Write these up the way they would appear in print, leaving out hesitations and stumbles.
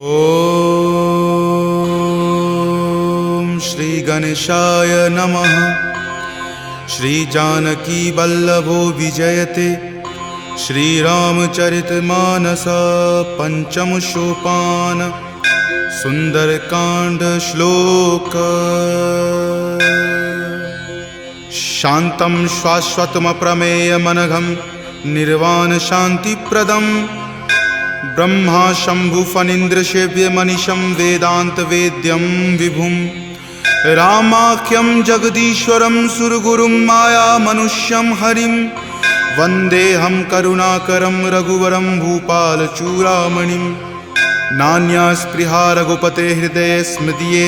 ओम श्री गणेशाय नमः। श्री जानकी वल्लभो विजयते। श्री रामचरितमानस पंचम सोपान सुंदरकांड श्लोक। शांतं शाश्वतमप्रमेयमनघं निर्वाण शांतिप्रदं ब्रह्मा शंभु फणीन्द्र सेव्य मनीषं वेदांत वेद्यं विभुं रामाख्यं जगदीश्वरं सुरगुरुं माया मनुष्यं हरिं वन्देऽहं करुणाकरं रघुवरं भूपालचूडामणिं। नान्या स्पृहा रघुपते हृदये स्मृतिये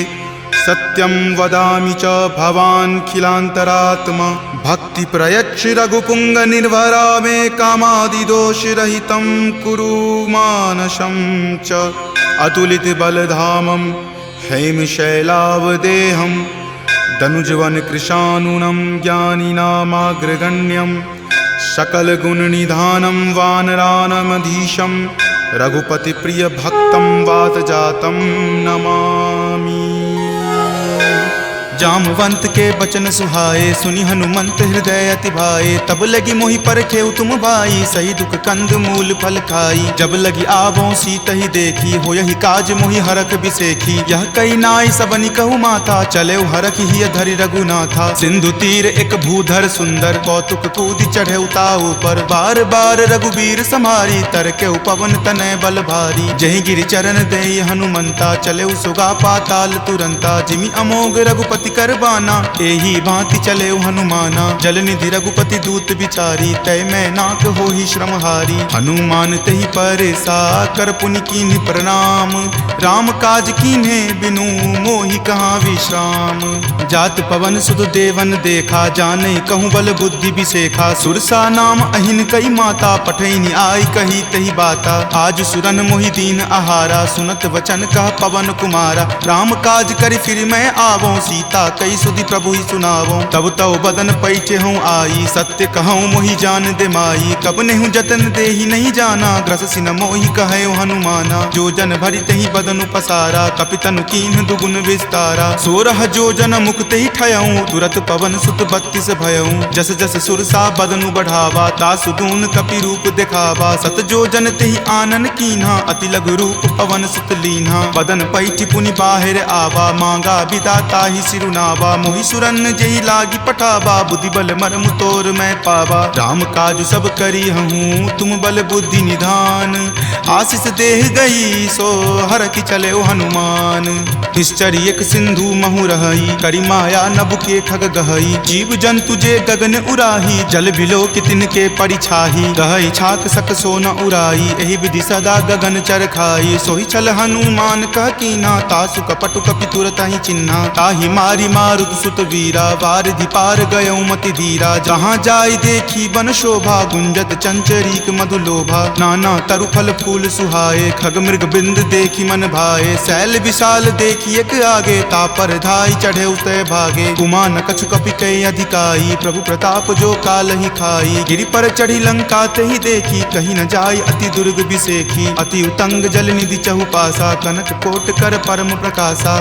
सत्यं वदामि च भवान् खिलान्तरात्मा। भक्ति प्रयच्छ रघुपुंग निर्भरा मे कामादिदोषरहितं कुरु मानसं च। अतुलित बलधामं हेमशैलावदेहं दनुजवन कृशानुनं ज्ञानिनामाग्रगण्यं सकलगुणनिधानं वानराणामधीशं रघुपतिप्रियभक्तं वातजातं नमामि। जामवंत के बचन सुहाए सुनि हनुमंत हृदय अति भाए। तब लगी मोहि परखेउ तुम भाई सही दुख कंद मूल फल खाई। जब लगी आवों सीत ही देखी हो यही काज मोहि हरख बिसेखी। यह कई नाई सबनि कहु माथा चले हरख ही धरि रघुनाथा। सिंधु तीर एक भूधर सुंदर कौतुक कूद चढ़े ताऊ पर। बार बार रघुबीर समारी तरके पवन तनय बल भारी। जहि गिरि चरण देहि हनुमंता चले सुगा पाताल तुरंता। जिमि अमोघ रघुपति करबाना एही भांति चले हनुमाना। जल निधि रघुपति दूत बिचारी तय मैं नाक हो ही श्रमहारी। हनुमान तहि परेसा कर पुनि कीन्ह प्रणाम। राम काज कीन्हे बिनु मोहि कहाँ विश्राम। जात पवन सुत देवन देखा जाने कहूँ बल बुद्धि बिसेखा। सुरसा नाम अहिन कई माता पठैनि आई कही तही बाता। आज सुरन मोहि दीन आहारा सुनत वचन कह पवन कुमारा। राम काज करि फिर मैं आवों सीता कई सुधि प्रभु ही सुनावो। तब तव बदन पैठे हूँ आई सत्य कहूँ मोहि जान दे माई। कब नेहु जतन दे ही नहीं जाना ग्रस सिन मोहि कहो हनुमाना। जो जन भरि तहि बदनु पसारा कपितनु कीन्ह दुगुन विस्तारा। 16 जो जन मुक्त ही ठयऊँ तुरत पवन सुत 32 भयऊँ। जस जस सुरसा बदनु बढ़ावा तासु दून कपि रूप दिखावा। सत जो जन तेहि आनन कीन्हा अति लघु रूप पवन सुत लीन्हा। बदन पैठि पुनि बाहिर आवा मांगा विदाता ही सिरुनावा। मोहि सुरन जेहि लागी पठावा बुद्धि बल मर्म तोर मैं पावा। राम काज सब करी हूँ तुम बल बुद्धि निधान। आशीष देह गई सो हर की चले हनुमान। निश्चर एक सिंधु महु रही करी माया नभ के खग गहई। जीव जंतु जे गगन उराही जल बिलो कि तिनके परिछाही। गहई छाक सक सो न उराई एहि विधि सदा गगन चर खाई। सोहि छल हनुमान कह कीन्हा तासु कपटु कपि तुरत ही चिन्हा। ताहि मारी मारुत सुत वीरा वारिधि पार गयो मति धीरा। जहाँ जाय देखी बन शोभा गुंजत चंचरीक मधुलोभा। नाना तरु फल फूल सुहाए खग मृग बिंद देखी मन भाए। शैल विशाल देखी एक आगे तापर धाई चढ़े उतय भागे। कुमान कछु कपि कई अधिकाई प्रभु प्रताप जो काल ही खाई। गिरि पर चढ़ी लंका तेहि देखी कहीं न जाय अति दुर्ग बिसेखी। अति उतंग जल निधि चहुपासा कनक कोट कर परम प्रकाशा।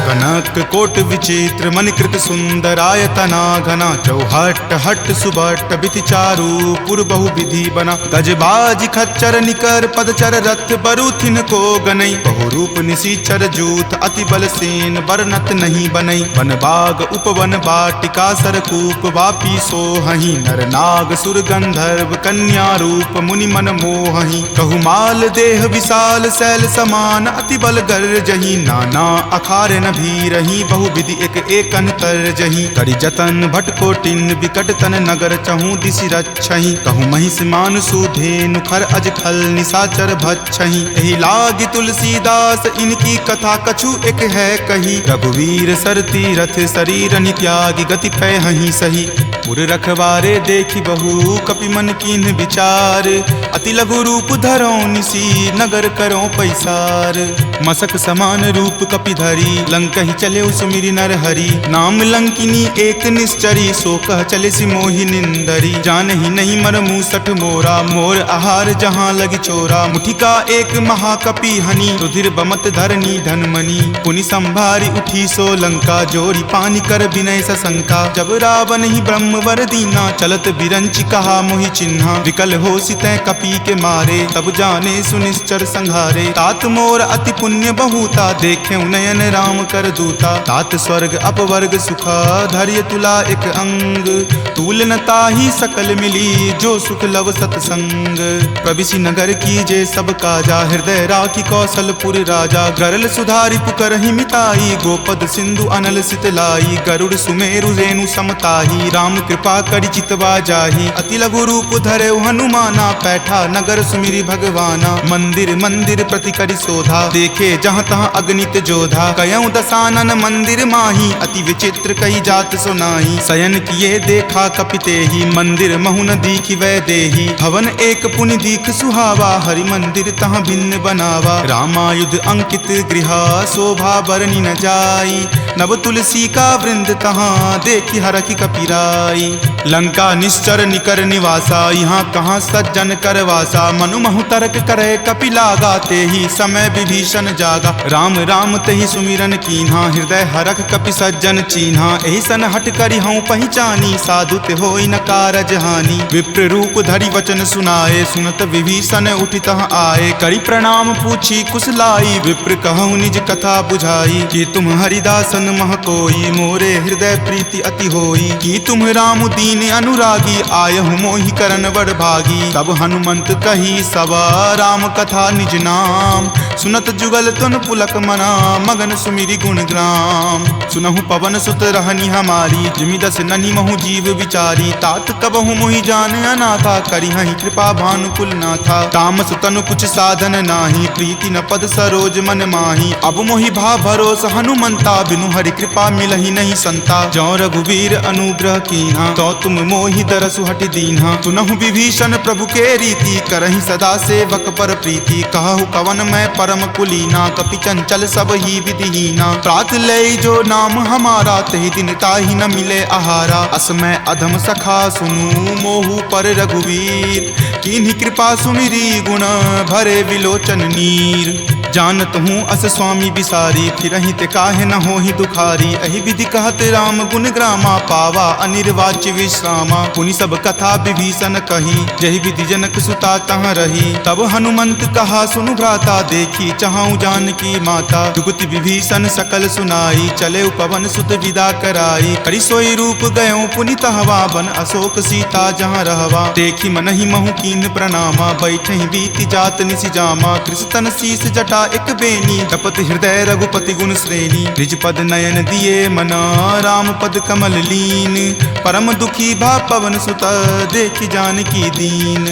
कनक कोट विचित्र मणिकृत सुंदरायतना घना। चौहट हट सुबट बिति चारु पुर बहु विधि बना। गजबाज खच्चर निकर पदचर रथ बरुथिन को गनई। बहुरूप निशिचर जूथ अति बल सेन बरनत नहीं बनई। वन बाग उपवन बाटिका सरकूप वापी सोहहि। नर नाग सुर गंधर्व कन्या रूप मुनि मन मोहहि। कहु माल देह विशाल शैल समान अति बल गर्जहि। नाना अखारे न भी रही बहु विधि एक एकन कर जही। करि जतन भट कोटिन विकट तन नगर चहूँ दिशि रक्षहि। कहूँ महिष मानसु धेनु खर अज खल निशाचर भक्षहि। एहि लागी तुलसीदास इनकी कथा कछु एक है कही। रघुवीर सर तीरथ शरीर नित्यागी गति पै हहि सही। पुर रखवारे देखी बहु कपि मन कीन्ह विचार, अति लघु रूप धरो निसी नगर करो पैसार। मसक समान रूप कपि धरी लंकहि चले सुमिरि नर हरि, नाम लंकिनी एक निश्चरी सो कह चले सि मोहि निंदरी। जानहि नहीं मर मूसठ मोरा मोर आहार जहाँ लगी चोरा, मुठिका एक महाकपि हनि रुधिर बमत धरनी धनमणि। पुनि संभारी उठी सो लंका जोरी पानी कर विनय सशंका, जब रावण ही ब्रह्मवर दीना चलत बिरंचि कहा मोहि चिन्हा। विकल हो सितै कपि के मारे तब जाने सुनिश्चर संघारे, तात मोर अति पुण्य बहुता देखे नयन राम कर दूता। तात स्वर्ग अपवर्ग सुखा धैर्य तुला एक अंग, तूल न ताहि सकल मिली जो सुख लव सतसंग। प्रविशि नगर कीजे सब काजा हृदय राखी कौशलपुर राजा, गरल सुधारि पुकरहि मिताई गोपद सिंधु अनल सितलाई। गरुड़ सुमेरु रेणु समताही राम कृपा करि चितवा जाही, अति लघु रूप धरे हनुमाना पैठा नगर सुमिरि भगवाना। मंदिर मंदिर प्रति करि शोधा देखे जहाँ तहाँ अगणित जोधा, कयऊ दसानन मंदिर माही अति विचित्र कई जात सुनाही। शयन किए देखा कपिते ही मंदिर महुन दीखि वै देही, भवन एक पुनि दीख सुहावा हरि मंदिर तहाँ भिन्न बनावा। रामायुध अंकित गृह शोभा बरनी न जाई, नव तुलसी का वृंद तहाँ देखी हरखि कपिराई। लंका निश्चर निकर निवासा यहाँ कहाँ सज्जन करवासा, मनु महु तर्क करे कपि लागा ते ही समय विभीषण जागा। राम राम तेहि सुमिरन कीन्हा हृदय हरख कपि सज्जन चीन्हा, एहि सन हट करि हऊँ पहिचानी साधु ते होई न कारज हानि। विप्र रूप धरि वचन सुनाए सुनत विभीषण उठि तहाँ आए, करि प्रणाम पूछी कुशलाई विप्र कहूँ निज कथा बुझाई। कि तुम हरिदासन मह कोई मोरे हृदय प्रीति अति होई, कि तुम राम दीन अनुरागी आयहु मोहि करन बड़ भागी। तब हनुमंत कही सवा राम कथा निज नाम, सुनत जुगल तुन पुलक मना मगन सुमिरि गुण ग्राम। सुनहु पवन सुत रहनी हमारी जिमि दस ननि महु जीव विचारी, तात कबहु मोहि जान अनाथा करिहहि कृपा भानुकुल नाथा। तामस तनु कुछ साधन नाही प्रीति न पद सरोज मन माही, अब मोहि भा भरोस हनुमंता बिनु हरि कृपा मिलहि नहीं संता। जौ रघुवीर अनुग्रह कीन्हा तो तुम मोहि दरसु हटि दीन्हा, सुनहु विभीषण प्रभु के रीति करहि सदा सेवक पर प्रीति। कहु कवन मैं परम कुलीना कपि चंचल सब ही विधिहीना, प्रात लय जो नाम हमारा तेहि दिन ताहि न मिले आहारा। असमय अधम सखा सुनु मोहु पर रघुवीर, कीन्ही कृपा सुमिरी गुण भरे विलोचन नीर। जानत हूँ अस स्वामी बिसारी फिरहि ते काहे न होहि दुखारी, अहि विधि कहत राम गुण ग्रामा पावा अनिर्वाच्य विश्रामा। पुनि सब कथा विभीषण कही जहि विधि जनक सुता तहाँ रही, तब हनुमंत कहा सुनु भ्राता देखी चाहूँ जानकी माता। जुगति विभीषण सकल सुनाई चले पवन सुत विदा कराई, करि सोई रूप गयो पुनि तहवा बन अशोक सीता जहाँ रहवा। देखी मनहि महु कीन प्रणामा बैठहि बीति जात निसि जामा, कृष्ण शीस जटा एक बेनी तपत हृदय रघुपति गुण श्रेणी। निज पद नयन दिए मना राम पद कमल लीन, परम दुखी भा पवन सुत देखी जानकी दीन।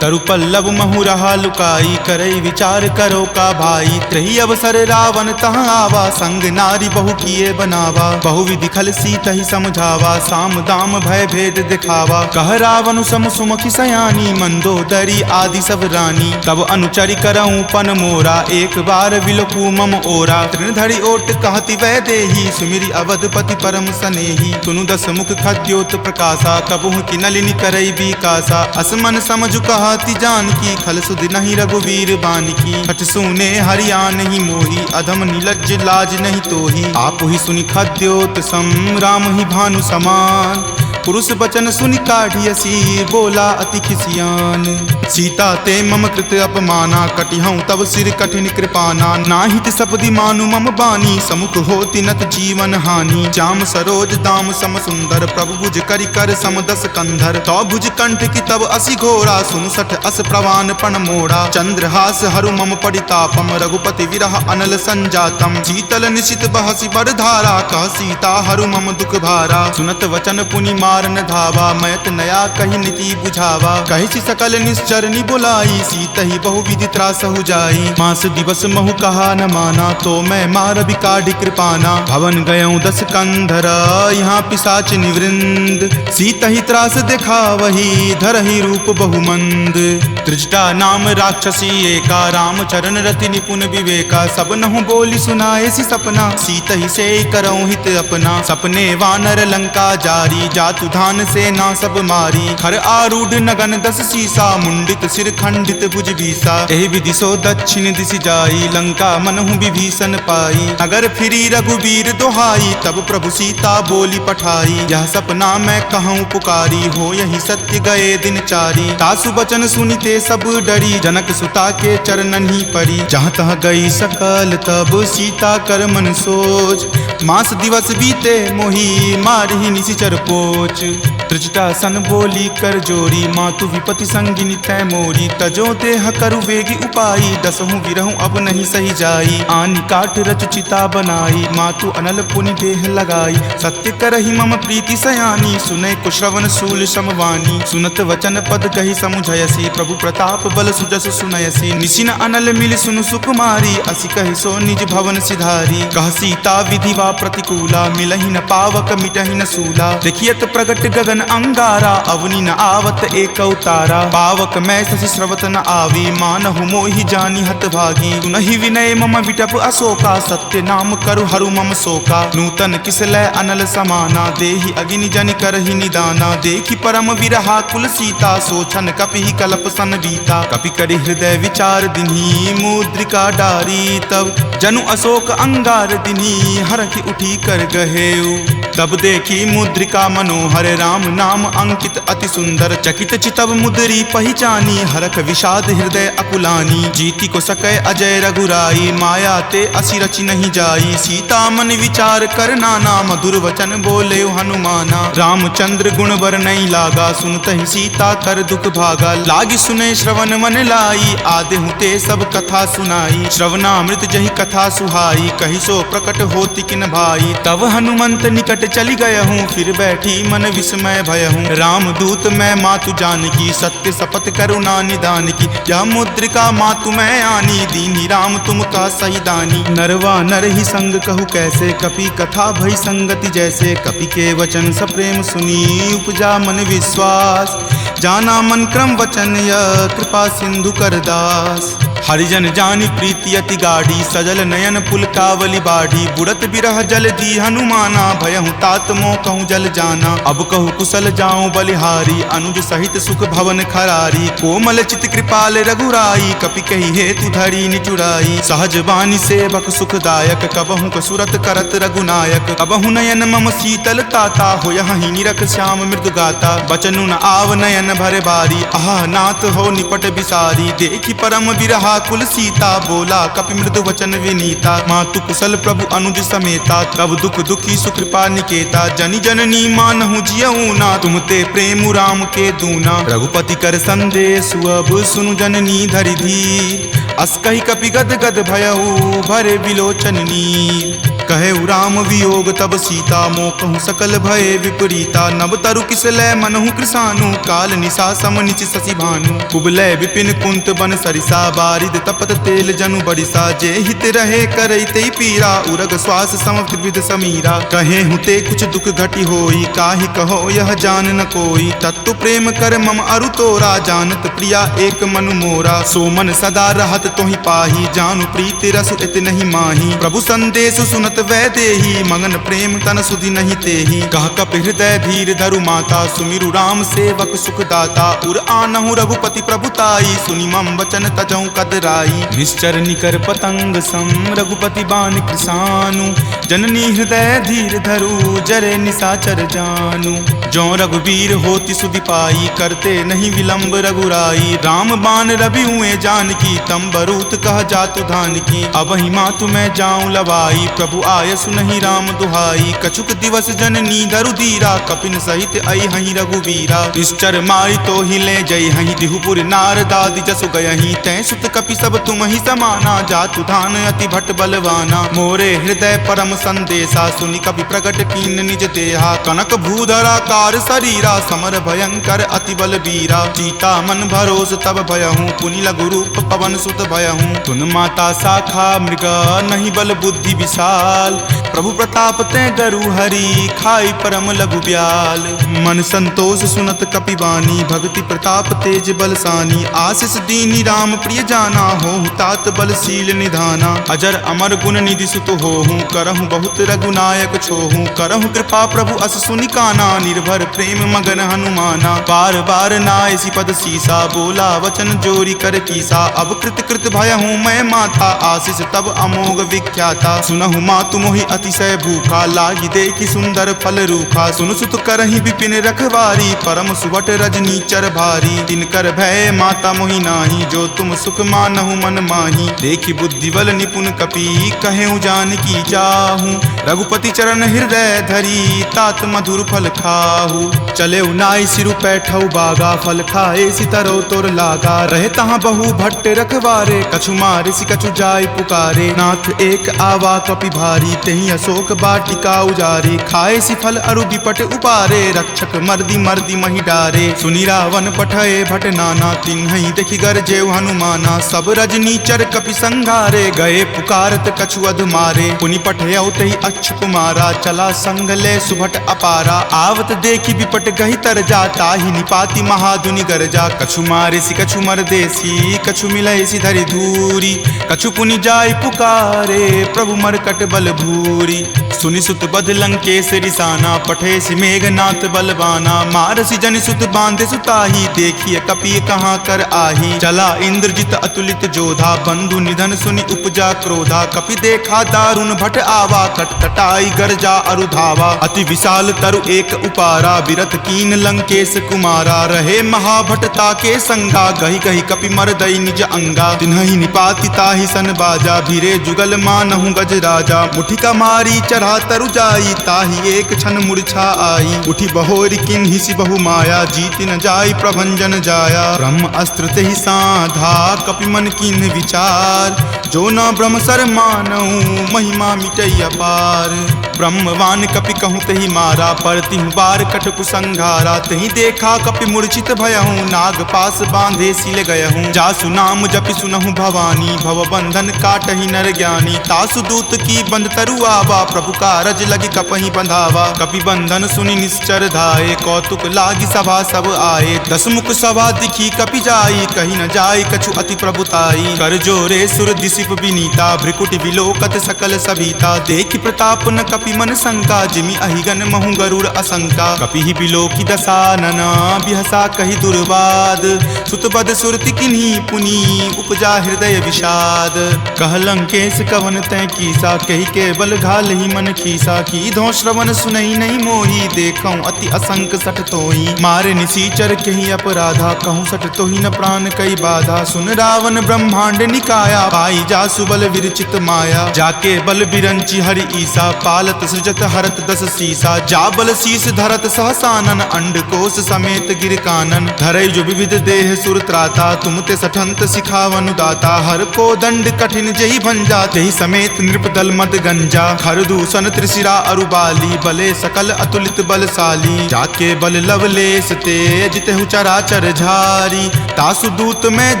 तरु पल्लव महु रहा लुकाई करई विचार करो का भाई, त्रही अवसर रावण तहाँ आवा संग नारी बहु किए बनावा। बहु विधि खल सीतहि समझावा साम दाम भय भेद दिखावा, कह रावण सम सुमुखी सयानी मंदोदरी आदि सब रानी। तब अनुचरि करऊँ पन मोरा एक बार विलोकू मम ओरा, तृणधरि ओट कहति वै देही सुमिरि अवधपति परम सनेही। सुनु दस मुख खद्योत प्रकाशा कबहुँ की नलिनी करई बीकासा, असमन समझु कहति जानकी खल सुध नहीं रघुवीर बानकी। हठ सुने हरिया नहीं मोही अधम निलज्ज लाज नहीं तोही, आप ही सुनि खद्योत सम राम ही भानु समान। पुरुष बचन सुनि काढ़ियसी बोला अति खिसियान, सीता ते मम कृत अपमाना कटिहऊँ तब सिर कठिन कृपाना। नाहित सपदि मानु मम बानी समुख होति नत जीवन हानि, श्याम सरोज दाम सम सुंदर प्रभु भुज करि कर सम दस कंधर। तो भुज कंठ की तब असि घोरा सुनु सठ अस प्रवान पण मोड़ा, चंद्रहास हरु मम परितापम रघुपति विरह अनल संजातम। शीतल निशित बहसि बड़ धारा कह सीता हरु मम दुख भारा, सुनत वचन पुनि मारन धावा, मैत नया कही नीति बुझावा। कही सी सकल निश्चर नि बुलाई, सीत ही बहुविधि त्रासहु जाई। मास दिवस महु कहा न माना, तो मैं मार बिकाढ़ कृपाना। भवन गयऊँ 10 कंधर, यहाँ पिशाच निवृंद। सीत ही त्रास देखा वही, धरहि रूप बहुमंद। त्रिजटा नाम राक्षसी एका, राम चरण रति निपुण विवेका। सब नहु बोली सुनाए सी सपना, सीत ही से करऊँ हित अपना। सपने वानर लंका जारी, जातु धान से ना सब मारी। खर आरूढ़ नगन 10 सीसा, मुंडित सिर खंडित भुज बीसा। एहि विधि सो दक्षिण दिशि जाई, लंका मनहु विभीषण पाई। नगर फिरी रघुबीर दोहाई, तब प्रभु सीता बोली पठाई। यह सपना मैं कहूँ पुकारी, हो यही सत्य गए दिन चारी। तासु बचन सुनिते सब डरी, जनक सुता के चरणन ही परी। जहाँ तहाँ गई सकल तब सीता कर मन सोच। मास दिवस बीते मोही, मारहि निशिचर पोच। त्रिजटा सन बोली कर जोरी, मातु विपति संगिनी तै मोरी। तजो देह करु वेगी उपाई, 10हु विरहु अब नहीं सही जाई। आनि काठ रचु चिता बनाई, मातु अनल पुनि देह लगाई। सत्य करहि मम प्रीति सयानी, सुनै कुश्रवण शूल समवानी। सुनत वचन पद कहि समुझयसी, प्रभु प्रताप बल सुजस सुनयसी। निशिन अनल मिल सुनु सुकुमारी, असि कहि सो निज भवन सिधारी। कह सीता विधि वा प्रतिकूला, मिलहि न पावक मिटहि न सूला। देखियत प्रगट गगन अंगारा, अवनि न आवत एक अवतारा। पावक मैं शशि स्रवत न आवी, मानहु मोहि जानि हत भागी। सुनहि विनय मम विटप अशोका, सत्य नाम करु हरु मम शोका। नूतन किसलय अनल समाना, देहि अगिनि जनि करहि निदाना। देखि परम विरहा कुल सीता, सोचन कपिहि कलप सन बीता। कपि करि हृदय विचार दिन्ही, मुद्रिका डारी। तब जनु अशोक अंगार दिन्ही, हरखि उठी कर गहेऊ। तब देखी मुद्रिका मनोहर, राम नाम अंकित अति सुंदर। चकित चितव मुद्री पहिचानी, हरख विषाद हृदय अकुलानी। जीति को सकै अजय रघुराई, माया ते असि रचि नहीं जाई। सीता मन विचार कर नाना, मधुर वचन बोले हनुमाना। रामचंद्र गुण वर नहीं लागा, सुनत ही सीता कर दुख भागा। लागी सुने श्रवण मन लाई, आदेहु ते सब कथा सुनाई। श्रवणामृत जहि कथा सुहाई, कहि सो प्रकट होति किन भाई। तब हनुमंत निकट चली गए हूँ, फिर बैठी मन विस्मय भय हूँ। राम दूत मैं मातु जानकी, सत्य शपथ करुणा निदान की। यह मुद्रिका मातु मैं आनी, दीनी राम तुम का सही दानी। नरवा नर ही संग कहु कैसे, कपि कथा भई संगति जैसे। कपि के वचन सप्रेम सुनी, उपजा मन विश्वास। जाना मन क्रम वचन यह, कृपा सिंधु कर दास। हरिजन जानी प्रीति अति गाढ़ी, सजल नयन पुलकावली बाढ़ी। बुड़त बिरह जल दी हनुमाना, भयहु तात मोह कहूँ जल जाना। अब कहु कुशल जाऊं बलिहारी, अनुज सहित सुख भवन खरारी। कोमल चित कृपाल रघुराई, कपि कही हेतु धरी निचुराई। सहज बानी सेवक सुखदायक, कबहु कसुरत करत रघुनायक। कबहु नयन मम शीतल ताता, हो यही निरख श्याम मृदु गाता। बचनु न आव नयन भरे बारी, आह नाथ हो निपट बिसारी। देखी परम बिरहा कुल सीता, बोला कपि मृदु वचन विनीता। मातु कुशल प्रभु अनुज समेता, तब दुख दुखी सुकृपा निकेता। जनि जननी मानहु जियऊ ना, तुम ते प्रेम राम के दूना। रघुपति कर संदेश अब सुनु जननी धरि धीर। अस कहि कपि गद गद भयऊ, भरे विलोचन नीर। कहे राम वियोग तब सीता, मोह कहूँ सकल भय विपरीता। नव तरु किसलय मनहु कृसानु, काल निशा सम निच शशि भानु। कुबलय विपिन कुंत बन सरिसा, बारिद तपत तेल जनु बरिसा। जे हित रहे करैते पीरा, उरग श्वास सम त्रिविध समीरा। कहे हुते कुछ दुख घटी होई, काहि कहो यह जान न कोई। तत्तु प्रेम कर मम अरु तोरा, जानत प्रिया एक मनु मोरा। सो मन सदा रहत तोहि पाही, जानु प्रीति रस इत नहीं माही। प्रभु संदेश सुनत वै देही, मगन प्रेम तन सुधि नहीं तेही। कह कपि हृदय धीर धरु माता, सुमिरु राम सेवक सुख दाता। उर आनहु रघुपति प्रभुताई, सुनि मम वचन तजहु कदराई। निश्चर निकर पतंग सम, रघुपति बाण कृसानु। जननी हृदय धीर धरु, जरे निशाचर जानु। जो रघुवीर होति सुधि पाई, करते नहीं विलंब रघुराई। राम बाण रवि हुए जानकी, तम बरूत कह जातु धान की। नहीं, अब ही मातु मैं जाऊं लवाई, प्रभु आय सुनहि राम दुहाई। कछुक दिवस जननी धरु धीरा, कपिन सहित आई हहीं रघुवीरा। निश्चर मारी तो ही ले जई हहीं, दिहुपुर नारदादि जसु गयहीं। तै सुत कपि सब तुम ही समाना, जातु धान अति भट बलवाना। मोरे हृदय परम संदेशा, सुनि कपि प्रकट कीन निज देहा। कनक भूधराकार शरीरा, समर भयंकर अति बलबीरा। सीता मन भरोस तब भयहूँ, पुनि लघु रूप पवन सुत भयहूँ। तुन माता शाखा मृग, नहीं बल बुद्धि विशाल। प्रभु प्रताप तै गरु हरि, खाई परम लघु ब्याल। मन संतोष सुनत कपिवानी, भक्ति प्रताप तेज बलसानी। आशीष दीनी राम प्रिय जाना, होहु तात बलशील निधाना। अजर अमर गुण निधि सुत होहूँ, करहूँ बहुत रघुनायक छोहूँ। करहूँ कृपा प्रभु अस सुनि काना, निर्भर प्रेम मगन हनुमाना। बार बार नायसी पद सीसा, बोला वचन जोरी कर कीसा। अब कृत कृत भयहूँ मैं माता, आशीष तब अमोघ विख्याता। सुनहु मातु मोहि अतिशय भूखा, लागी देखी सुंदर फल रूखा। सुन सुत करहि विपिन रखवारी, परम सुवट रजनी चर भारी। तिनकर भय माता मोहि नाही, जो तुम सुख मानहु मन माही। देखी बुद्धि बल निपुण कपि, कहेउ जानकी चाहूँ। रघुपति चरण हृदय धरी, तात मधुर फल खाहू। चले नाई सिरु पैठऊ बागा, फल खाए सितरो तोर लागा। रहे तहाँ बहु भट्ट रखवारे, कछु मारे सि कछु जाय पुकारे। नाथ एक आवा कपि भारी, तेहि अशोक बाटिका उजारे। खाए सि फल अरु विपट उपारे, रक्षक मर्दी मर्दी महि डारे। सुनि रावण पठए भट नाना, तिन्हि देखि गरजेउ हनुमाना। सब रजनी चर कपि संघारे, गए पुकारत कछु अध मारे। पुनि पठयउ तहि अक्ष कुमारा, चला संग ले सुभट अपारा। आवत देखि विपट गहि तर जा, ताहि निपाति महाधुनि गरजा। कछु मारे सि कछु मर देसी, कछु मिलय सि धरि धूरी। कछु पुनि जाय पुकारे, प्रभु मरकट बल भूरी। सुनि सुत बध लंकेश रिसाना, पठे सि मेघनाथ बलवाना। मारसि जनि सुत बांधे सुताही, देखिए कपि कहाँ कर आही। चला इंद्रजित अतुलित जोधा, बंधु निधन सुनि उपजा क्रोधा। कपि देखा दारुण भट आवा, कटकटाई गरजा अरु धावा। अति विशाल तरु एक उपारा, बिरथ कीन लंकेश कुमारा। रहे महाभटता के संगा, गहि गहि कपि मर दई निज अंगा। तिन्हि निपाति ताहि सन बाजा, भीरे जुगल मानहु गज राजा। मुठिका मारी चढ़ा तरु जाई, ताहि एक क्षण मूर्छा आई। उठी बहोरी किन्हि सि बहु माया, जीति न जाई प्रभंजन जाया। ब्रह्म अस्त्र तेहि साधा, कपि मन किन्हि विचार। जो न ब्रह्म सर मानऊ, महिमा मिटई अपार। ब्रह्मवान कपि कहूँ तहि मारा, परतिहु बार कटकु संघारा। तहि देखा कपि मूर्छित भयहूँ, नाग पास बांधे सिल गयहूँ। जासु नाम जपि सुनहु भवानी, भव बंधन काटहि नर ज्ञानी। तासु दूत की बंध तरु आवा, प्रभु कारज लगी कपहि बंधावा। कपि बंधन सुनि निश्चर धाये, कौतुक लागी सभा सब आए। दसमुख सभा दिखी कपि जाई, कही न जाय कछु अति प्रभुताई। कर जोरे सुर दिसिप विनीता, भ्रिकुटि विलोकत सकल सभीता। देखि प्रताप न कपि मन शंका, जिमि अहिगन महु गरुड़ असंका। कपि ही बिलोकी दसानना, बिहसा कहि दुर्वाद। सुतबद सुरति किन्ही पुनि, उपजा हृदय विषाद। कह लंकेश कवन तै कीसा, कहि के बल घाल ही मन खीसा। की धो श्रवण सुनई नहीं मोही, देखऊं अति असंक सठ तोही। मारे निसीचर कहि अपराधा, कहूँ सठ तोही न प्राण कई बाधा। सुन रावण ब्रह्मांड निकाया, पाई जासु बल विरचित माया। जाके बल बिरंची हरि ईसा, पालत सृजत हरत दस सीसा। जा बल शीस धरत सहसानन, अंड कोश समेत गिर कानन। धरई जो विविध देह सुर त्राता, तुम ते सठंत सिखावनु दाता। हर को दंड कठिन जही भंजा, तेहि समेत नृपदल मद गंजा। खर दूषण त्रिशिरा अरुबाली, बले सकल अतुलित बलशाली। जाके बल लवलेश ते, जितेहु चराचर झारी। तासु दूत में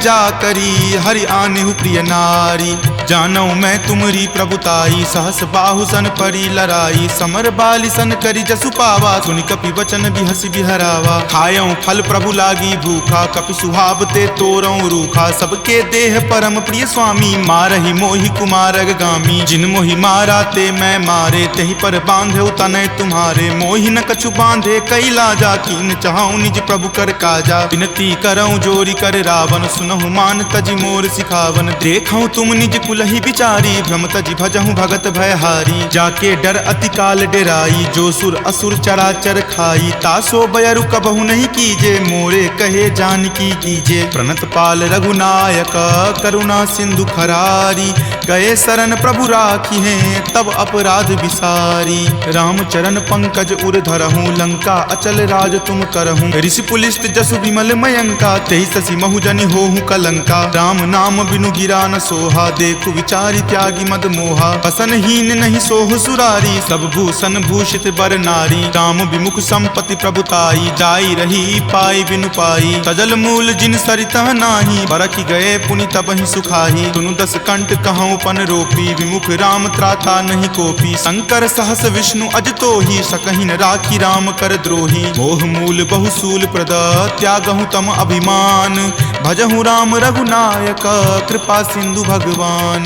जा करी, हरि आनेहु प्रिय नारी। जानऊ मैं तुमरी प्रभुताई, सहस बाहु सन परी लराई। समर बाली सन करी जसु पावा, सुनि कपि वचन बिहसि बिहरावा। खायऊ फल प्रभु लागी भूखा, कपि सुहावते तोरऊ रूखा। सबके देह परम प्रिय स्वामी, मारहि मोहि कुमारग गामी। जिन मोहि मारा ते मैं मारे, तेहि पर बांधे तनय तुम्हारे। मोहि न कछु बांधे कई लाजा, कीन चाहूं निज प्रभु कर काजा। विनती करऊं जोरी कर रावण, सुनहु मान तजि मोर सिखावन। देखऊं तुम निज कुलहि विचारी, भ्रम तजि भजहु भगत भयहारी। जाके डर अति काल डेराई, जो सुर असुर चराचर खाई। तासो बयरु कबहु नहीं कीजे, मोरे कहे जानकी कीजे। प्रणत पाल रघुनायक, करुणा सिंधु खरारी। गए शरण प्रभु राखी हैं तब अपराध विसारी। राम चरण पंकज उर धरहूँ लंका अचल राज तुम करहूँ। ऋषि पुलिस्त जसु विमल मयंका तेहि शशि महु जनि होहु कलंका। राम नाम बिनु गिरा न सोहा देखु विचारी त्यागी मद मोहा। बसनहीन नहीं सोह सुरारी सब भूषण भूषित बर नारी। राम विमुख संपत्ति प्रभुताई जाई रही पाई बिनु पाई। तजल मूल जिन सरिता नाही बरखि गए पुनि तबहि सुखाही। सुनु दस कंठ कहूँ पन रोपी विमुख राम त्राता नहीं कोपी। शंकर सहस विष्णु अज तोहि सकहि न राखी राम कर द्रोही। मोह मूल बहुसूल प्रद त्यागहु तम अभिमान। भजहु राम रघुनायक कृपा सिंधु भगवान।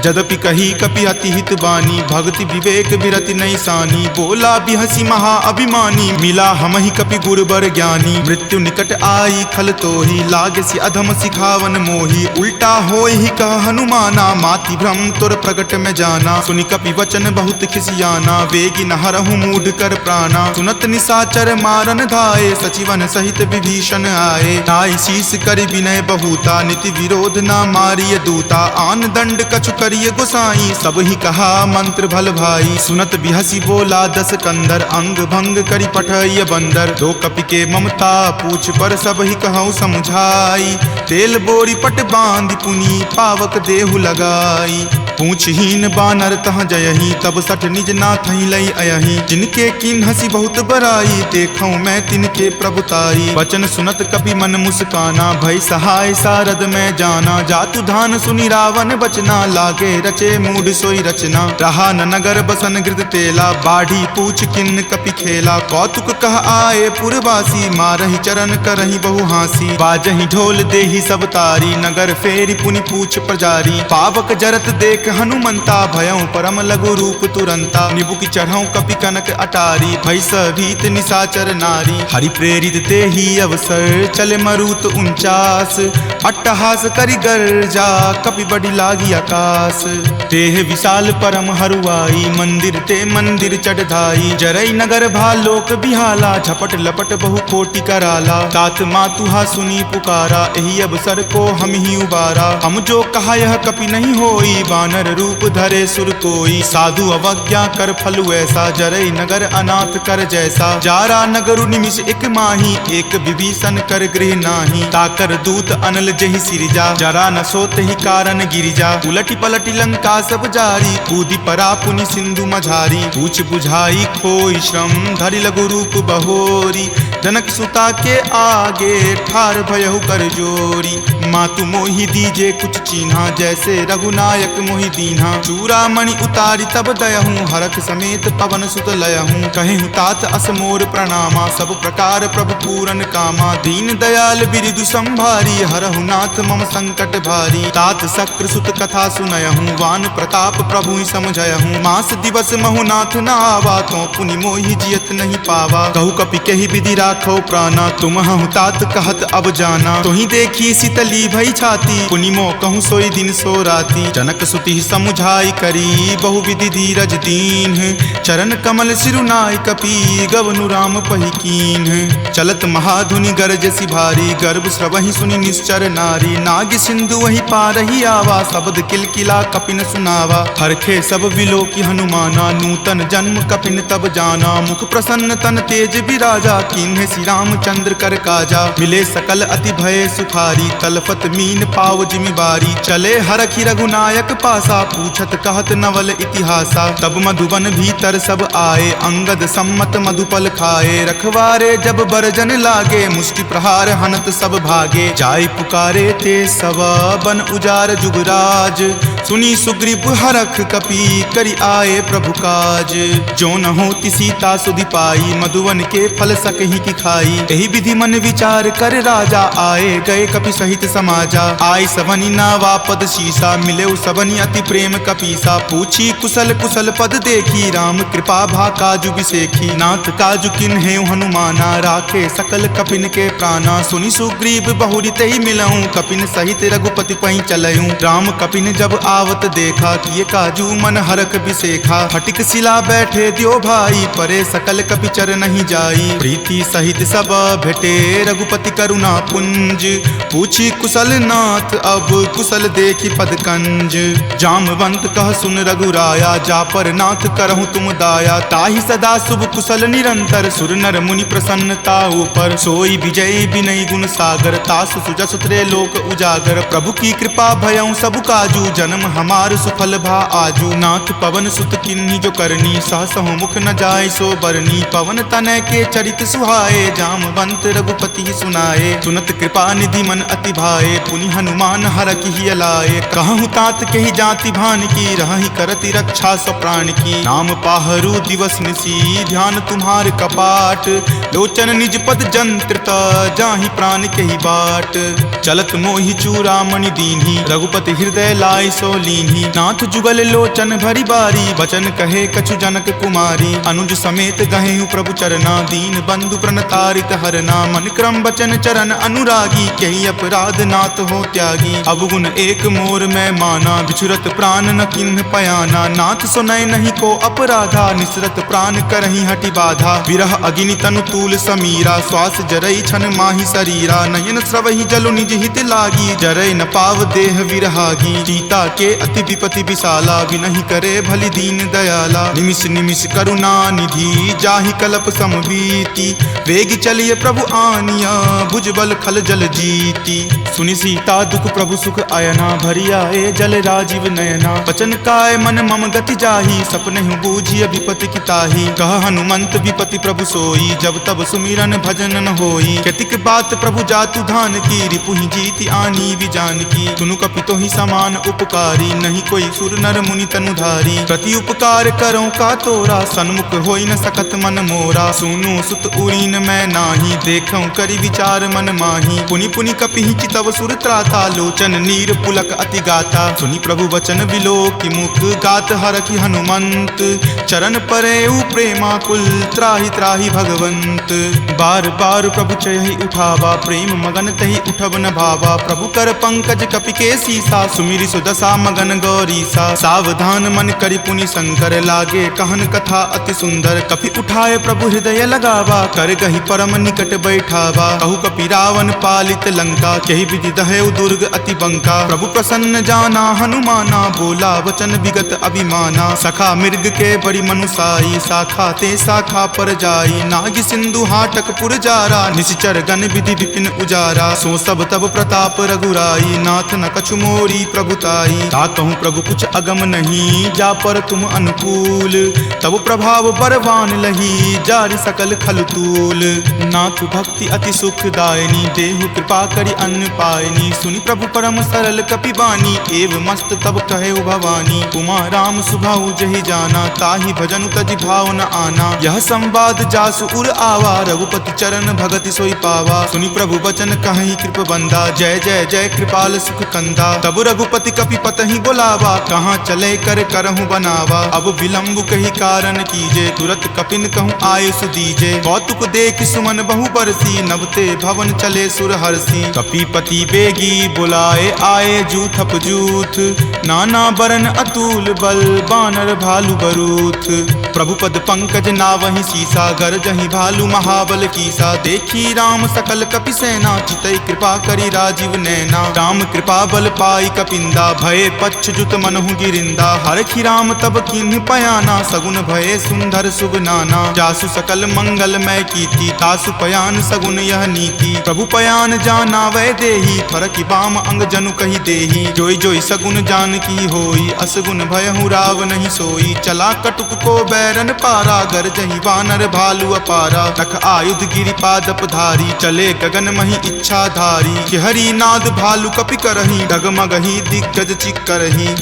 जदपि कही कपि अति हित बानी भक्ति विवेक विरति नहीं सानी। बोला बिहसी महा अभिमानी मिला हमहि कपि गुरबर ज्ञानी। मृत्यु निकट आई खल तोहि लागे सि अधम सिखावन मोहि। उल्टा होय ही कह हनुमाना माति भ्रम तुर प्रगट में जाना। सुनि कपि वचन बहुत खिसियाना वेगी न हरहु मूढ़ कर प्राणा। सुनत निशाचर मारन धाये सचिवन सहित विभीषण आए। नाई शीस करि विनय बहुता नीति विरोध न मारिय दूता। आन दंड कछु करिय गोसाई सब ही कहा मंत्र भल भाई। सुनत बिहसी बोला दस कंदर अंग भंग करि पठय बंदर। दो कपि के ममता पूछ पर सब ही कहूँ समझाई। तेल बोरी पट बांध पुनी पावक देहु लगाई। पूछहीन बानर तह जयही तब सठ निज नाथ लई अयही। जिनके किन हसी बहुत बराई देखूं मैं तिनके प्रभुताई। वचन सुनत कपि मन मुस्काना भय सहाय सारद में जाना। जातु धान सुनि रावण बचना लागे रचे मूढ़ सोई रचना। रहा न नगर बसन गृद तेला बाढ़ी पूछ किन्न कपि खेला। कौतुक कह आए पुरवासी मारहि चरण करहि बहु हासी। बाजहि ढोल देहि सब तारी नगर फेरी पुनि पूछ प्रजारी। पावक जरत देख हनुमंता भयं परम लघु रूप तुरंता। निबुक चढ़ऊ कपि कनक अटारी भैस भीत निशाचर नारी। हरि प्रेरित ते ही अवसर चले मरुत 49। अट्टहास करि गर्जा कपि बड़ी लागी आकाश। देह विशाल परम हरुआई मंदिर ते मंदिर चढ़ाई। जरई नगर भालोक बिहाला झपट लपट बहु कोटि कराला। तात मातुहा सुनी पुकारा एहि अवसर को हम ही उबारा। हम जो कहा यह कपि नहीं होई बानर रूप धरे सुर कोई। साधु अवज्ञा कर फलु ऐसा जरई नगर अनाथ कर जैसा। जारा नगरु निमिष एक माही एक विभीषण कर गृह नाही। ताकर दूत अनल जहि सिरजा जरा न सोत ही कारण गिरिजा। उलटी पलटी लंका सब जारी कूदी परा पुनि सिंधु मझारी। पूछ बुझाई खोई श्रम धरि लघु रूप बहोरी। जनक सुता के आगे ठार भयहु कर जोरी। मातु मोहि दीजे कुछ चीन्हा जैसे रघुनायक मोहि दीन्हा। चूड़ामणि उतारी तब दयहूँ हरख समेत पवन सुत लयहूँ। कहेहु तात असमोर प्रणामा सब प्रकार प्रभु पूरन कामा। दीन दयाल बिरिदु संभारी हरहु नाथ मम संकट भारी। तात शक्र सुत कथा सुनयहूँ वान प्रताप प्रभु समझयहूँ। मास दिवस महु नाथ न आवा तो पुनि मोहि जियत नहीं पावा। कहु कपि केहि विधि राखो प्राणा तुम हूँ तात कहत अब जाना। तुहि देखी शीतली भई छाती पुनि मो कहूँ सोई दिन सो राती। जनक सुति समुझाई करी बहु विधि धीरज दीन। चरण कमल सिरुनाई कपि गवनु राम पहि कीन। चलत महाधुनि गरजसि भारी गर्भ स्रवहि सुनि निश्चर नारी। नाग सिंधु वही पारही आवा शब्द किलकिला कपिन सुनावा। हरखे सब विलोकी हनुमाना नूतन जन्म कपिन तब जाना। मुख प्रसन्न तन तेज विराजा कीन्हे श्री रामचंद्र कर काजा। मिले सकल अति भय सुखारी तलफत मीन पाव जिमिबारी। चले हरखि रघुनायक पासा पूछत कहत नवल इतिहासा। तब मधुबन भीतर सब आए अंगद सम्मत मधुपल खाए। रखवारे जब बरजन लागे मुष्टि प्रहार हनत सब भागे। जाय पुकारे ते सब बन उजार जुगराज। सुनी सुग्रीव हरख कपि करि आए प्रभु काज। जो न होति सीता सुधि पाई मधुवन के फल सकहि की खाई। एहि विधि मन विचार कर राजा आए गए कपि सहित समाजा। आय सबनि नावा पद शीसा मिले सबनि अति प्रेम कपीसा। पूछी कुशल कुशल पद देखी राम कृपा भा काजु बिसेखी। नाथ काजु किन्हे हनुमाना राखे सकल कपिन के प्राणा। सुनि सुग्रीव बहुरी तहि मिलऊं कपिन सहित रघुपति पहि चलऊं। राम कपिन जब आवत देखा किए काजू मन हरख बिसेखा। फटिक सिला बैठे दियो भाई परे सकल कपि चर नहीं जाई। प्रीति सहित सब भेटे रघुपति करुणा पुंज। पूछी कुशल नाथ अब कुशल देखी पदकंज। जामवंत कह सुन रघुराया जा पर नाथ करहु तुम दाया। ताहि सदा शुभ कुशल निरंतर सुर नर मुनि प्रसन्नता ऊपर। सोई विजय विनय गुण सागर तासु सुजस त्रैलोक उजागर। प्रभु की कृपा भयउ सब काजू जन्म हमार सुफल भा आजू। नाथ पवन सुत किन्ही जो करनी सहसहु मुख न जाय सो बरनी। पवन तनय के चरित सुहाए जामवंत रघुपति सुनाए। सुनत कृपा निधि मन अति भाए पुनि हनुमान हरखि हिय लाए। कहूँ तात कही जाति भान की रहहि करति रक्षा स्व प्राण की। नाम पाहरू दिवस निसी ध्यान तुम्हार कपाट। लोचन निज पद जंत्रित जाहि प्राण कही बाट। चलत मोहि चूड़ामणि दीन्ही रघुपति हृदय लाय सो लीन्ही। नाथ जुगल लोचन भरी बारी बचन कहे कछु जनक कुमारी। अनुज समेत गहेहु प्रभु चरना दीन बंधु प्रणतारित हरना। मन क्रम बचन चरण अनुरागी कही अपराध नाथ हो त्यागी। अवगुण एक मोर मैं माना बिछुरत प्राण न किन्ह पयाना। नाथ सुनय नहीं को अपराधा निसरत प्राण करही हटि बाधा। विरह अगिनि तनु तूल समीरा श्वास जरई छन माही शरीरा। नयन स्रवहि जलु निज हित लागी जरय न पाव देह विरहागी। सीता के अति विपति विशाला विनहि करे भली दीन दयाला। निमिष निमिष करुणा निधि जाहि कल्प समबीति। वेग चलिए प्रभु आनिया भुजबल खल जल जीती। सुनि सीता दुख प्रभु सुख अयना भरी आए जल राजीव नयना। बचन काय मन मम गति जाहि सपनेहु बूझिय विपति की ताहि। कह हनुमंत विपति प्रभु सोई जब तब सुमिरन भजन न होई। केतिक बात प्रभु जातु धान की रिपुहि जीति आनी भी जान की। सुनु कपितो ही समान उपकारी नहीं कोई सुर नर मुनि तनुधारी। प्रति उपकार करो का तोरा सन्मुख होई न सकत मन मोरा। सुनु सुत उरीन मैं नाही देखऊं करि विचार मन माही। पुनि पुनि कपिहि चितव सुर त्राता लोचन नीर पुलक अति गाता। सुनि प्रभु वचन विलोकि मुख गात हरखि हनुमंत। चरण परेउ प्रेमाकुल त्राहि त्राहि भगवंत। बार बार प्रभु चयहि उठावा प्रेम मगन तहि उठब न भावा। प्रभु कर पंकज कपि के सीसा सुमिरि सुदशा मगन गौरीसा। सावधान मन करि पुनि शंकर लागे कहन कथा अति सुंदर। कपि उठाए प्रभु हृदय लगावा कर गहि परम निकट बैठावा। कहु कपि रावण पालित लंका केहि विधि दहेउ दुर्ग अति बंका। प्रभु प्रसन्न जाना हनुमाना बोला वचन विगत अभिमाना। सखा मृग के बड़ी मनुसाई शाखा ते शाखा पर जाई। नाग सिंधु हाटक पुर जारा निशिचर गण विधि विपिन उजारा। सो सब तब प्रताप रघुराई नाथ न कछु मोरी प्रभुताई। ताकहु प्रभु कुछ अगम नहीं जा पर तुम अनुकूल। तब प्रभाव बरवान लही जारि सकल खल तूल। नाथ भक्ति अति सुखदायनी देहु कृपा करि अन्न पायनी। सुनि प्रभु परम सरल कपिबानी एव मस्त तब कहे भवानी। उमा राम सुभाऊ जहि जाना ताहि भजनु तजि भाव न आना। यह संवाद जासु उर आवा रघुपति चरण भगति सोई पावा। सुनि प्रभु वचन कहि कृप बंदा जय जय जय कृपाल सुख कंदा। तब रघुपति कपि पतहि बोलावा कहाँ चले कर करहु बनावा। अब विलंब कही कारण कीजे तुरत कपिन कहूँ आयुष दीजे। कौतुक देख सुमन बहु बरसी नवते भवन चले सुर हरसी। कपिपति बेगी बुलाए आए जूथप जूथ। नाना बरन अतुल बल बानर भालु बरूथ। प्रभु पद पंकज नावहि सीसा गरजहि भालु महाबल कीसा। देखी राम सकल कपि सेना चितई कृपा करी राजीव नैना। राम कृपा बल पाई कपिंदा भय पच्छ जुत मनहु गिरिंदा। हरखि राम तब किन्ह पयाना सगुन भय सुंदर शुभ नाना। जासु सकल मंगल मय कीर्ति तासु पयान सगुन यह नीति। प्रभु पयान जाना वै देही फरकि बाम अंग जनु कही देही। जोई जोई सगुन जान की होई असगुन भयहु राव नहीं सोई। चला कटुक को बैरन पारा गरजहि वानर भालु अपारा। तख आयुध गिरि पादप धारी चले गगन मही इच्छा धारी। कि हरि नाद भालु कपि करही डगमगहि दिग्गज चिक्करही।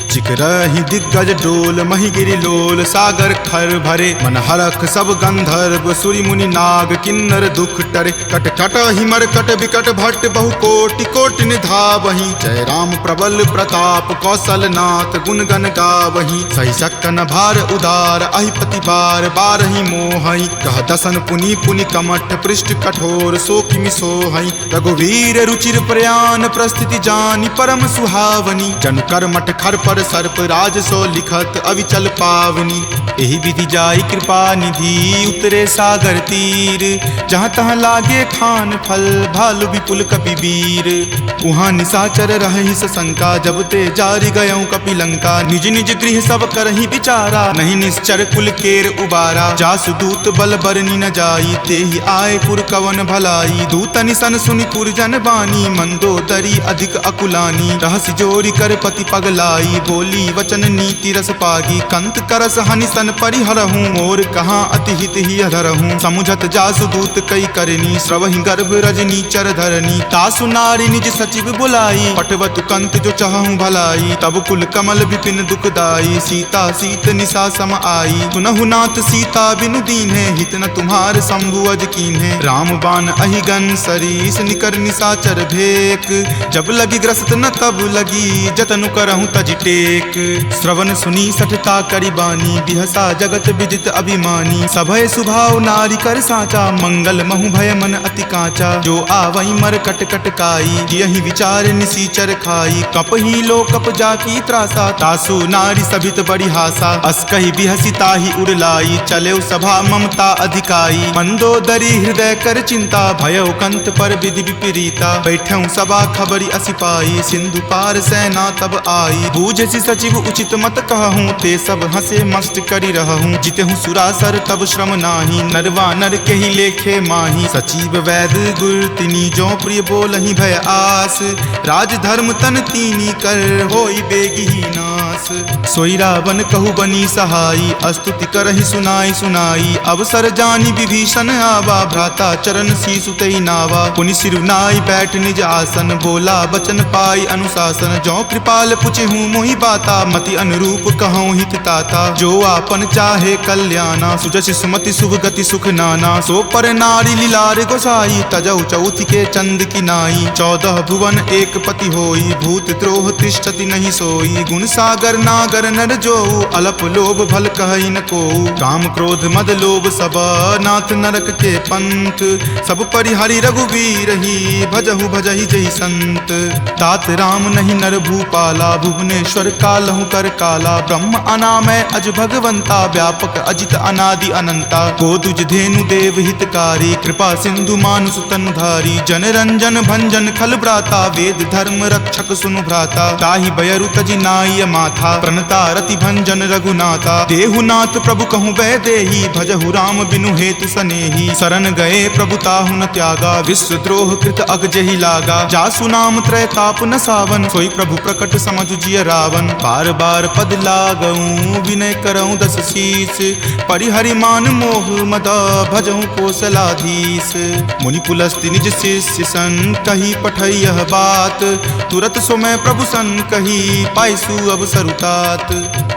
चिकरहि दिग्गज डोल मही गिरि लोल सागर खर भरे। मन हरख सब गंधर्व सुरि मुनि नाग किन्नर दुख टरे। कट कट हिमर कट विकट भट्ट बहु कोटि कोटि निधावहि। जय राम प्रबल प्रताप कौशल नाथ गुण गण गावहि। सही सक्कन भार उदार अहिपति बार बारहि मोहहि। कह दसन पुनि पुनि कमठ पृष्ठ कठोर सो किमि सोहहि। रघुवीर रुचिर प्रयाण प्रस्थिति जानि परम सुहावनी। जन कर मठ खर पर सर्प राज सो लिखत अविचल पावनी। एही विधि जाई कृपा निधि उतरे सागर तीर, जहाँ तहाँ लागे खान फल भालु विपुल कपि वीर। उहाँ निशाचर रहि सशंका, जब ते जारी गयऊँ कपिलंका। निज निज गृह सब करहि विचारा, नहीं निश्चर कुल केर उबारा। जासु दूत बल बरनी न जाई, तेहि आए पुर कवन भलाई। दूतनि सन सुनि पुरजन बानी, मंदोदरी अधिक अकुलानी। रहसि जोरी कर पति पगलाई, बोली वचन नीति रस पागी। कंत करस हनि सन परिहरहूँ, मोर कहाँ अति हित ही अधरहूँ। समुझत जासु दूत कई करनी, श्रवहि गर्भ रजनी चर धरनी। तासु नारी निज सचिव बुलाई, पटवतु कंत जो चाहूँ भलाई। तब कुल कमल विपिन दुखदाई, सीता सीत निशा सम आई। सुनहु नाथ सीता बिनु दीन्हे, हित न तुम्हार शंभु अज कीन्हे। राम बाण अहिगन सरीस, निकर निशाचर भेक। जब लगी ग्रस्त न तब लगी, जतनु करहूँ तज टेक। श्रवण सुनी सठता करि बानी, बिहसा जगत विदित अभिमानी। सभय सुभाव नारी कर साचा, मंगल महु भय मन अति कांचा। जो आवई मर कट कट काई, यही विचार निसीचर खाई। कपहि लो कप जाकी त्रासा, तासु नारी सभित बड़ी हासा। अस कहि बिहसी ताहि उड़लाई, चलेउ सभा ममता अधिकाई। मंदोदरी हृदय कर चिंता, भयउ कंत पर विधि विपरीता। बैठऊँ सभा खबरी असी पाई, सिंधु पार सेना तब आई। बूझसी सचिव उचित मत कहूँ, ते सब हंसे मस्त करि रहूँ। जितेहूँ सुरासर तब श्रम नाही, नरवा नर के ही लेखे माही। सचिव वैद गुर तिनी, जो प्रिय बोलहि भय आस। राज धर्म तन तीनी कर, होई बेगी ही नास। सोई रावण कहु बनी सहाई, अस्तुति करहि सुनाई सुनाई। अवसर जानी विभीषण आवा, भ्राता चरण शीसु तई नावा। पुनि सिरुनाई बैठ निज आसन, बोला बचन पाई अनुशासन। जो कृपाल पुछहूँ मोहि बाता, मति अनुरूप कहूँ हित ताता। जो आपन चाहे कल्याणा, सुजस सुमति शुभ गति सुख नाना। सो पर नारी लीलार गोसाई, तजौ चौथि के चंद की नाई। 14 भुवन एक पति होई, भूत द्रोह तिष्ठति नहीं सोई। गुण सागर नागर नर जो, अलप लोभ भल कहई न को। काम क्रोध मद लोभ सब, नाथ नरक के पंथ। सब परिहरि रघुवीर ही, भजहु भजहि जहि संत। तात राम नहीं नर भूपाला, भुवनेश्वर कालहु कर काला। ब्रह्म अनामय अज भगवंता, व्यापक अजित अनादि अनंता। गोदुज धेनु देव हितकारी, कृपा सिंधु मानुष तनुधारी। जन रंजन भंजन खल भ्राता, वेद धर्म रक्षक सुनु भ्राता। ताहि बयरु तजि नाय माथा, प्रणता रति भंजन रघुनाथा। देहुनाथ प्रभु कहूँ वै देही, भजहु राम बिनु हेतु सनेही। शरण गए प्रभु ताहु न त्यागा, विश्व द्रोह कृत अग जहि लागा। जासु नाम त्रय ताप न सावन, सोई प्रभु प्रकट समझु जिय रावण। बार बार पद लागऊँ, विनय करऊँ दस शीस। परिहरि मान मोह मद, भजहु कौशलाधीश। मुनि पुलस्ति निज शिष्य सन, कही पठई यह बात। तुरत सो मैं प्रभु सन कही, पाइसु अवसर तात।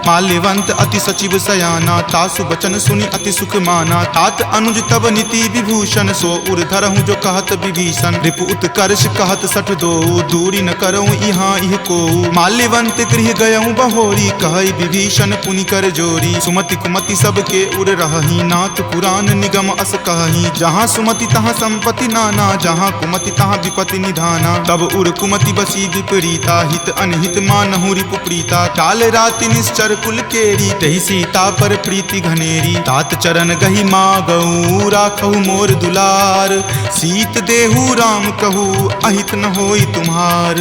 माल्यवंत अति सचिव सयाना, तासु बचन सुनि अति सुख माना। तात अनुज तब नीति विभूषण, सो उर धरहूँ जो कहत विभीषण। रिपु उत्कर्ष कहत सठ दो, दूरी न करऊँ यहाँ इह को। माल्यवंत गृह गयऊँ बहोरी, कहई विभीषण पुनि कर जोरी। सुमति कुमति सबके उर रहही, नाथ पुराण निगम अस कहही। जहाँ सुमति तहाँ संपत्ति नाना, जहाँ कुमति तहाँ विपत्ति निधाना। तब उर कुमति बसी विपरीता, हित अनहित मानहु रिपु प्रीता। काल राति निश्चर कुल केरी, तहि सीता पर प्रीति घनेरी। तात चरण गहि मागऊ, राखहु मोर दुलार। सीत देहु राम कहू, अहित न होई तुम्हार।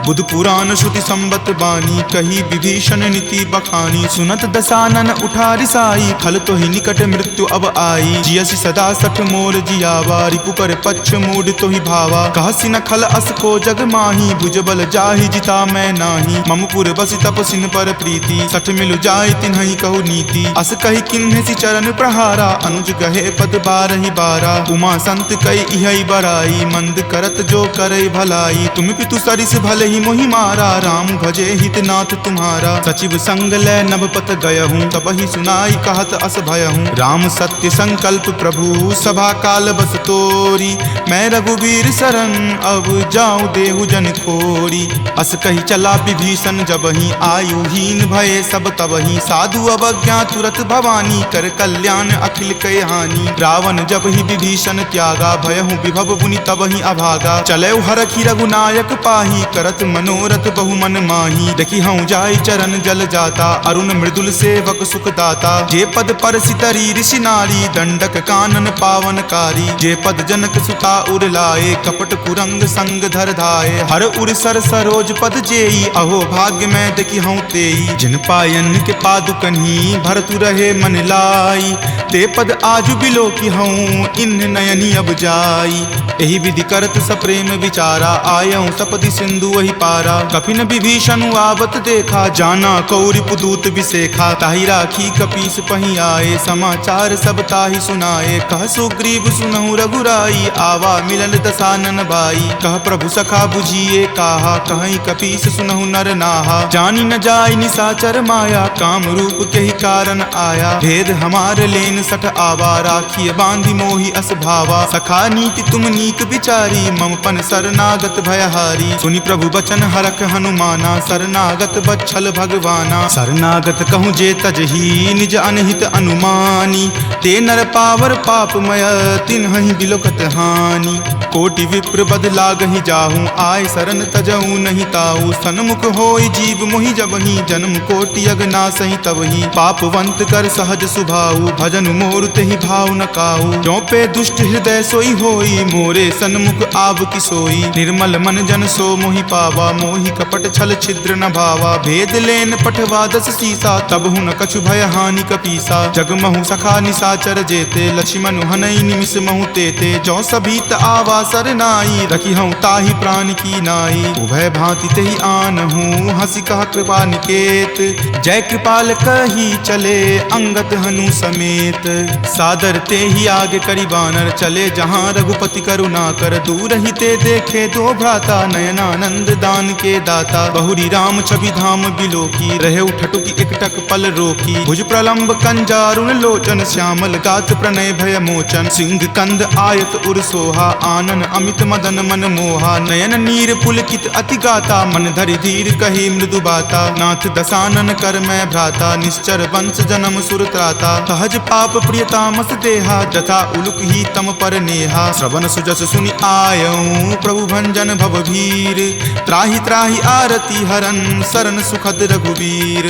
बुध पुराण श्रुति संबत बानी, कही विभीषण नीति बखानी। सुनत दसानन उठा रिसाई, खल तो ही निकट मृत्यु अब आई। जियसि सदा सठ मोर जियावा, रिपु कर पक्ष मूड तो ही भावा। कहसि न खल अस को जग माही, भुजबल जाहि जिता मैं नाही। ममपुर बसि तपसिन पर प्रीति, सठ मिलु जाय तिन्हि कहु नीति। अस कहि किन्हि चरण प्रहारा, अनुज गहे पद बारहि बारा। उमा संत कई इहै बराई, मंद करत जो करई भलाई। तुम पितु सरिस भले ही मोहि मारा, राम भजे हित नाथ तुम्हारा। सचिव संग लै नभ पत गयहूँ, तबहि सुनाई कहत अस भयहूँ। राम सत्य संकल्प प्रभु, सभा काल बस तोरी। मैं रघुवीर शरण, अब जाऊँ देहु जन खोरी। अस कही चला विभीषण जबहि, आयु साधुहीन भये सब तबही, साधु अवज्ञा तुरत भवानी, कर कल्याण अखिल कय हानि। रावण जब ही विभीषण त्यागा, भयहु विभव पुनि तबहि अभागा। चलऊ हरखि रघुनायक पाही, करत मनोरथ बहु मन माही। देखी हूँ जाय चरण जल जाता, अरुण मृदुल सेवक सुख दाता। जे पद पर सितरी ऋषि नारी, दंडक कानन पावनकारी। जे पद जनक सुता उर लाए, कपट कुरंग संग धर धाये। हर उर सर सरोज पद जेई, अहो भाग्य में देखी हूँ तेई। जिन पायन के पादुकन्ही, भरतु रहे मन लाई। ते पद आजु बिलो की हूँ, इन नयनी अब जाई। एहि विधि करत सप्रेम विचारा, आयऊँ सपदि सिंधु वही पारा। कपिन विभीषण आवत देखा, जाना कौरि पुदूत विसेखा। ताहि राखी कपीस पही आए, समाचार सब ताहि सुनाए। कह सुग्रीव सुनहु रघुराई, आवा मिलन दसानन भाई। कह प्रभु सखा बुझिए काहा, कहीं कपीस सुनहु नर नाहा। जानी न जाय निसाचर माया, काम रूप के ही कारण आया। भेद हमार लेन सठ आवा, राखिय बांधि मोहि अस भावा। सखा नीति तुम नीक विचारी, मम पन शरणागत भयहारी। सुनि प्रभु बचन हरख हनुमाना, शरणागत बच्छल भगवाना। शरणागत कहूँ जे तजही, निज अनहित अनुमानी। ते नर पावर पापमय, तिन्हहि बिलोकत हानि। कोटि विप्र बद लागहि जाहूँ, आय शरण तजहूँ नहीं ताहू। सन्मुख होय जीव मोहि जबहि, जन्म कोटि अगनासहि तबहि। पापवंत कर सहज सुभाऊ, भजन मोर तेहि भाव न काऊ। जो पे दुष्ट हृदय सोई होई, मोरे सन्मुख आब की सोई। निर्मल मन जन सो मोहि पावा, मोहि कपट छल छिद्र न भावा। भेद लेन पठवा दस सीसा, तब हुन कछु भय हानि कपीसा। जग महु सखा निसाचर जेते, लक्ष्मण हनई निमिष महु तेते। जो सभीत आवा सरनाई, रखी हूँ ताहि प्राण की नाई। उभय भांति तेहि आनहूँ, हंसी कहा कृपा निकेत। जय कृपाल कही चले, अंगत हनु समेत। सादर ते ही आगे करी बानर, चले जहाँ रघुपति करुणा कर। दूर ही ते देखे दो भ्राता, नयनानंद दान के दाता। बहुरी राम छवि धाम बिलोकी, रहे उठटुकी एकटक पल रोकी। भुज प्रलंब कंजारुण लोचन, श्यामल गात प्रणय भय मोचन। सिंह कंद आयत उर सोहा, आनन अमित मदन मन मोहा। नयन नीर पुलकित अति गाता, मन धरि धीर कही मृदु बाता। नाथ दसानन कर मैं भ्राता, निश्चर वंश जन्म सुर त्राता। सहज पाप प्रियतामस देहा, जथा उलुक ही तम पर नेहा। श्रवण सुजस सुनि आयऊँ, प्रभु भंजन भवभीर। त्राहि त्राहि आरती हरन, शरण सुखद रघुवीर।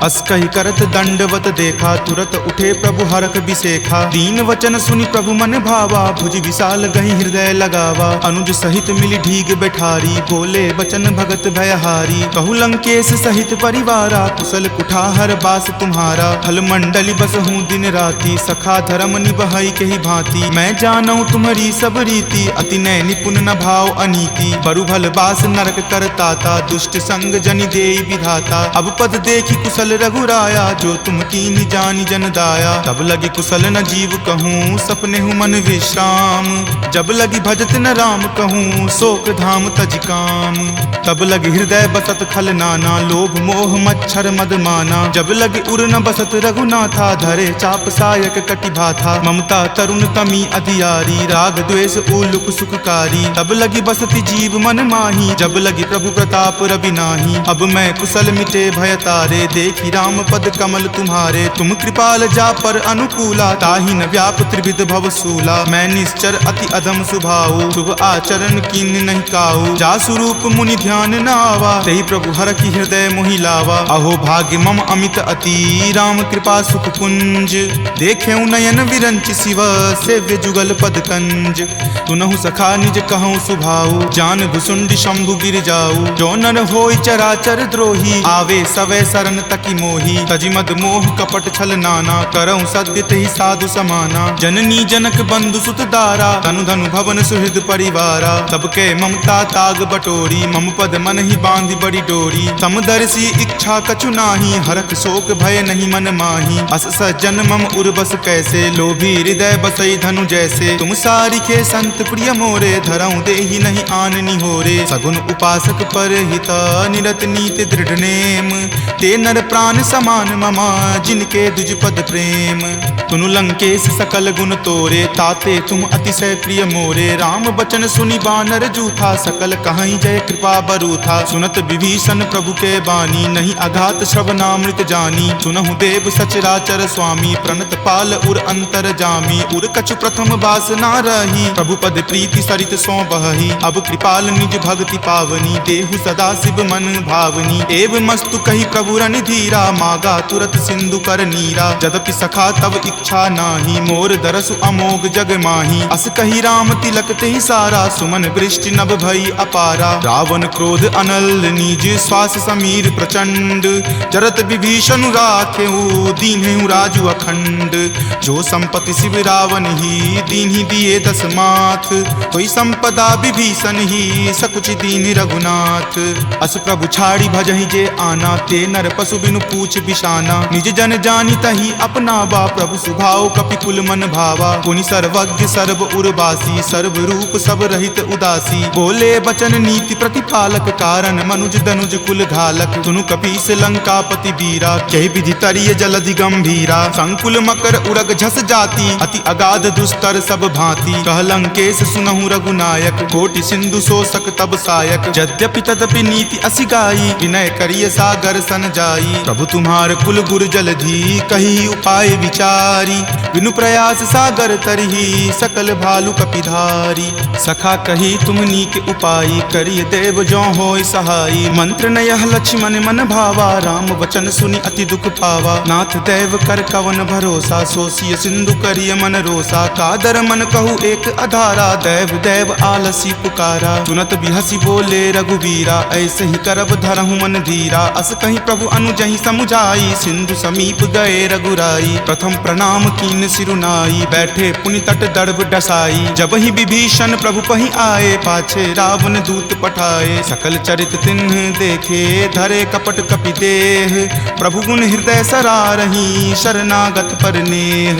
अस कहि करत दंडवत देखा, तुरत उठे प्रभु हरख बिसेखा। दीन वचन सुनि प्रभु मन भावा, भुज विशाल गहि हृदय लगावा। अनुज सहित मिली ढीग बैठारी, बोले बचन भगत भयहारी। कहु लंकेश सहित परिवारा, कुशल कुठार बास तुम्हारा। फल मंडली बसहूँ दिन राति, सखा धर्म निबहई के ही भांति। मैं जानऊँ तुम्हारी सब रीति, अति नय निपुण न भाव अनीति। बरु भल बास नरक करताता, दुष्ट संग जनि देई विधाता। अब पद देखी कुशल रघुराया, जो तुम कीन्ही जानि जन दाया। तब लगी कुशल न जीव कहूँ, सपने हूँ मन विश्राम। जब लगी भजत न राम कहूँ, शोक धाम तज काम। तब लगी हृदय बसत खल नाना, लोभ मोह मच्छर मद माना। जब लगी उर न बसत रघुनाथा, धरे चाप सायक कटि भाथा। ममता तरुण तमी अधियारी, राग द्वेष उलुक सुखकारी। तब लगी बसती जीव मन माही, जब लगी प्रभु प्रताप रवि नाही। अब मैं कुशल मिटे भय तारे, देखी राम पद कमल तुम्हारे। तुम कृपाल जा पर अनुकूला, ताहि न व्याप त्रिविध भव सूला। मैं निश्चर अति अधम सुभाऊ, शुभ आचरण कीन नहीं काऊ। जा स्वरूप मुनि ध्यान न आवा, तेहि प्रभु हरखि हृदय मोहि लावा। अहो भाग्य मम अमित अति, राम कृपा सुख कुंज। देखेऊ नयन विरंच शिव, सेव्य जुगल पद कंज। तुनहु सखा निज कहूँ सुभाऊ, जान भुसुंड शंभु गिर जाऊ। जो नर होई चराचर द्रोही, आवे सवै शरण तकी मोही। तजि मद मोह कपट छल नाना, करऊँ सत्य तेहि साधु समाना। जननी जनक बंधु सुत दारा, तनु धनु भवन सुहृद परिवारा। सबके ममता ताग बटोरी, मम पद मन ही बांधि बड़ी डोरी। समदर्शी इच्छा कछु नाही, हरख शोक भय नहीं मन माही। अस सज्जन मम उर्बस कैसे, लोभी हृदय बसई धनु जैसे। तुम सारिखे संत प्रिय मोरे, धरऊँ देहि नहीं आन निहोरे। सगुन उपासक पर हिता, निरत नीति दृढ़ नेम। ते नर प्राण समान ममा, जिनके दुज पद प्रेम। तुनु लंकेश सकल गुण तोरे, ताते तुम अतिशय प्रिय मोरे। राम बचन सुनि बानर जूथा, सकल कहीं जय कृपा बरूथा। सुनत विभीषण प्रभु के बानी, हानि, नहीं आघात श्रवणामृत जानी। सुनहु देव सचराचर स्वामी, प्रणत पाल उर अंतर जामी। उर कछु प्रथम बास ना रही, प्रभु पद प्रीति सरित सो बही। अब कृपाल निज भक्ति पावनी, देहु सदा शिव मन भावनी। एव मस्तु कही प्रभु रन धीरा, मागा तुरत सिंधु कर नीरा। जदपि सखा तब इच्छा नाही, मोर दरसु अमोघ जग माही। अस कही राम तिलक तेहि सारा, सुमन वृष्टि नभ भई अपारा। रावण क्रोध अनल निज, श्वास समीर प्रचंड। जरत विभीषण राखेहु, दीन्हु राजु अखंड। जो संपत्ति शिव रावण ही, दीन्हि दिए दस माथ। कोई संपदा विभीषण ही, सकुच दीन रघुनाथ। अस प्रभु छाड़ी भजहि जे आना, ते नर पशु बिनु पूछ बिशाना। निज जन जानी तही अपनावा, प्रभु सुभाव कपिकुल मन भावा। पुनि सर्वज्ञ सर्व उर्वासी, सर्व रूप सब रहित उदासी। बोले बचन नीति प्रतिपालक, कारण मनुज दनुज कुल घालक। सुनु कपीस लंकापति वीरा, कहि विधि तरिय जलधि गंभीरा। संकुल मकर उरग झस जाति, अति अगाध दुस्तर सब भांति। कह लंकेश सुनहु रघुनायक, कोटि सिंधु शोषक तब सायक। यद्यपि तदपि नीति असि गाई, विनय करिय सागर सन जाई। प्रभु तुम्हार कुल गुर जलधि, कही उपाय विचारी। बिनु प्रयास सागर तरही, सकल भालु कपिधारी। सखा कही तुम नीक उपाई, करिय देव जो होय सहाई। मंत्र नयह लक्ष्मण मन भावा, राम वचन सुनि अति दुख पावा। नाथ देव कर कवन भरोसा, सोसिय सिंधु करिय मन रोसा। कादर मन कहु एक अधारा, देव देव आलसी पुकारा। सुनत बिहसी बोले रघुवीरा, ऐसे ही करब धरहु मन धीरा। अस कहीं प्रभु अनुजहि समुझाई, सिंधु समीप गए रघुराई। प्रथम प्रणाम कीन सिरुनाई, बैठे पुनि तट दर्भ डसाई। जब ही विभीषण प्रभु पहि आए, पाछे रावण दूत पठाए। सकल चरित तिन्ह देखे, धरे कपट कपि देह। प्रभु गुण हृदय सरारही, शरणागत पर नेह।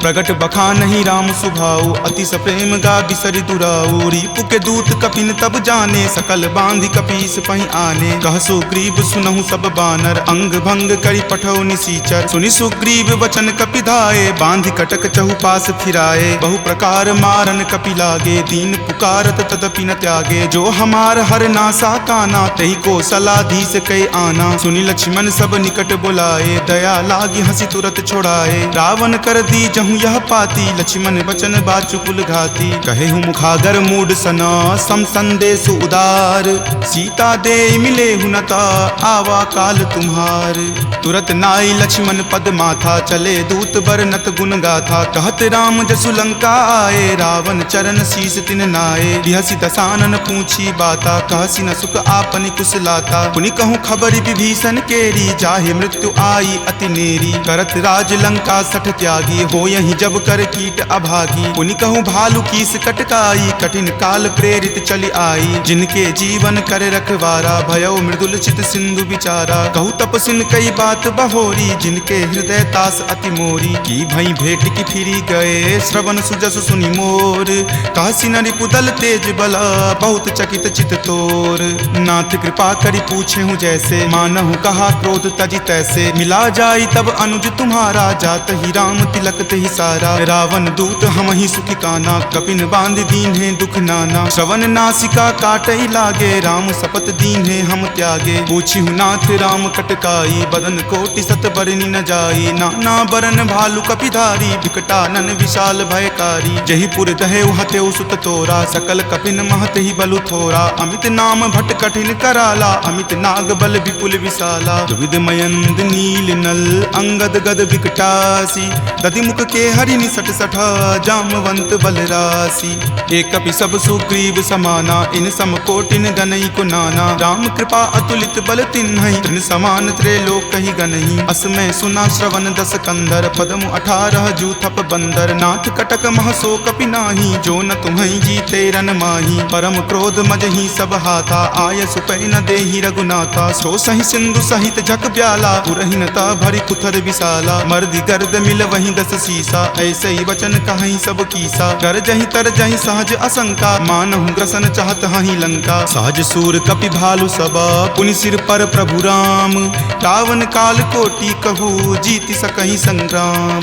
प्रगट बखानहि राम सुभाऊ, अति सप्रेम गा बिसरि दुराऊ। रिपु के दूत कपिन तब जाने, सकल बांधि कपीस पहि आने। कह सुग्रीव सुनहु सब बानर, अंग भंग करि पठौ निसीचर। सुनि सुग्रीव वचन कपि धाये, बांधि कटक चहुपास फिराए। बहु प्रकार मारन कपि लागे, दीन पुकारत तदपि न त्यागे। जो हमार हर नासा काना, तही को सलाधीस कै आना। सुनि लक्ष्मण सब निकट बुलाए, दया लागी हंसी तुरत छोड़ाए। रावण कर दी जहु यह पाती, लक्ष्मण बचन बाचुकुल घाती। कहेहु मुखागर मूड सना, सम संदेश उदार। सीता दे मिले हुनता, आवा काल तुम्हार। तुरत नाई लक्ष्मण पद माथा, चले दूत बरनत गुण गाथा। कहत राम जसु लंका आए, रावण चरण शीस तिन नाए। बिहसी दसानन पूछी बाता, कहसी न सुख आपनि कुशलाता। पुनि कहूँ खबर विभीषण केरी, जाहे मृत्यु आई अति नेरी। करत राज लंका सठ त्यागी, हो यही जब कर कीट अभागी। पुनि कहूँ भालू कीस कटकाई, कठिन काल प्रेरित चली आई। जिनके जीवन कर रखवारा, भयो मृदुल चित सिंधु विचारा। कहु तपसिन कई बात बहोरी, जिनके हृदय तास अति मोरी। की भई भेंट की फिरी गए, श्रवण सुजस सुनि मोर। काशी न रिपुदल तेज बला, बहुत चकित चित तोर। नाथ कृपा करि पूछे हूँ जैसे, मानहु कहा क्रोध तजि तैसे। मिला जाई तब अनुज तुम्हारा, जात ही राम तिलक तेहि सारा। रावण दूत हम ही सुखी काना, कपिन बांध दीन्हे दुख नाना। श्रवण नासिका काटई लागे, राम शपथ दीन्हे हम त्यागे। पूछिहु नाथ राम कटकाई, बदन कोटि सत बरनि न जाई। नाना बरन भालु कपिधारी, विकटानन विशाल भयकारी। जहि पुर दहेउ हतेउ सुत तोरा, सकल कपिन महत ही बलु थोरा। अमित नाम भट कठिन कराला, अमित नाग बल विपुल विशाला। दुविध मयंद नील नल, अंगद गद विकटासी। दधिमुख के हरि निसट सठा, जामवंत बलरासी। एक कपि सब सुग्रीव समाना, इन सम कोटिन गनई को नाना। राम कृपा अतुलित बल तिन्हई, तृण समान त्रैलोक कहि गनहि। असमय सुना श्रवण दस कंदर, पदमु 18 जूथप बंदर। नाथ कटक महसो कपि नाही, जो न तुम्हई जीते रन माही। परम क्रोध मजहि सब हाथा, आय सुपै न देहि रघुनाथा। सो सहि सिंधु सहित झक ब्याला, पुरहिनता भरि कुथर विशाला। मर्दि गर्द मिल वही दस सीसा, ऐसे ही वचन कहीं सब कीसा। कर जहि तर जहि सहज असंका, मानहु ग्रसन चाहत हहि लंका। सहज सूर कपि भालु सबा, पुनि सिर पर प्रभु राम। रावण काल कोटि कहू, जीति सकहि संग्राम।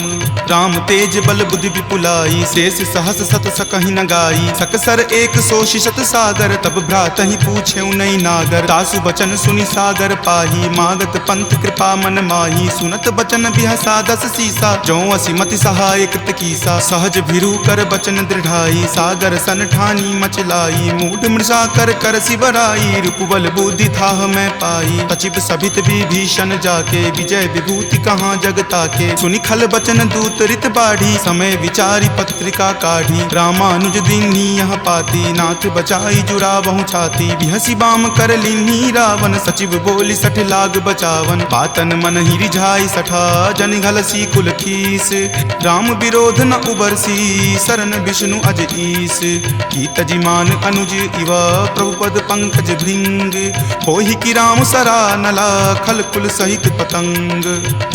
राम तेज बल बुद्धि विपुलाई, शेष सहस सत सकहि न गाई। सकसर एक सो शिशत सागर, तब भ्रातहि पूछे नई नागर। तासु बचन सुनि सा सागर पाही, मागत पंथ कृपा मन माही, सुनत बचन बिहसा दस सीसा, जो असीमति सहाय कृत कीसा, सहज भिरू कर बचन दृढ़ाई, सागर सन ठानी मचलाई, मूढ़ मृषा कर कर सिबराई, रूपबल बुद्धि थाह मैं पाई, सचिव सभित विभीषण जाके, विजय विभूति कहाँ जगता के, सुनि खल बचन दूत रित बाढ़ी, समय विचारी पत्रिका काढ़ी, रामानुज दीन्ही यह पाती, नाथ बचाई जुड़ावहु छाती, बिहसी बाम कर लीन्ही रावण, सचिव बोली सठ लाग बचावन, बातन मन ही रिझाई सठा, जन घलसी कुल खीस, राम विरोध न उबरसी, शरण विष्णु अज ईस, की तजिमान अनुज इव प्रभु पद पंकज भृंग, होहि की राम सरा नला, खल कुल सहित पतंग,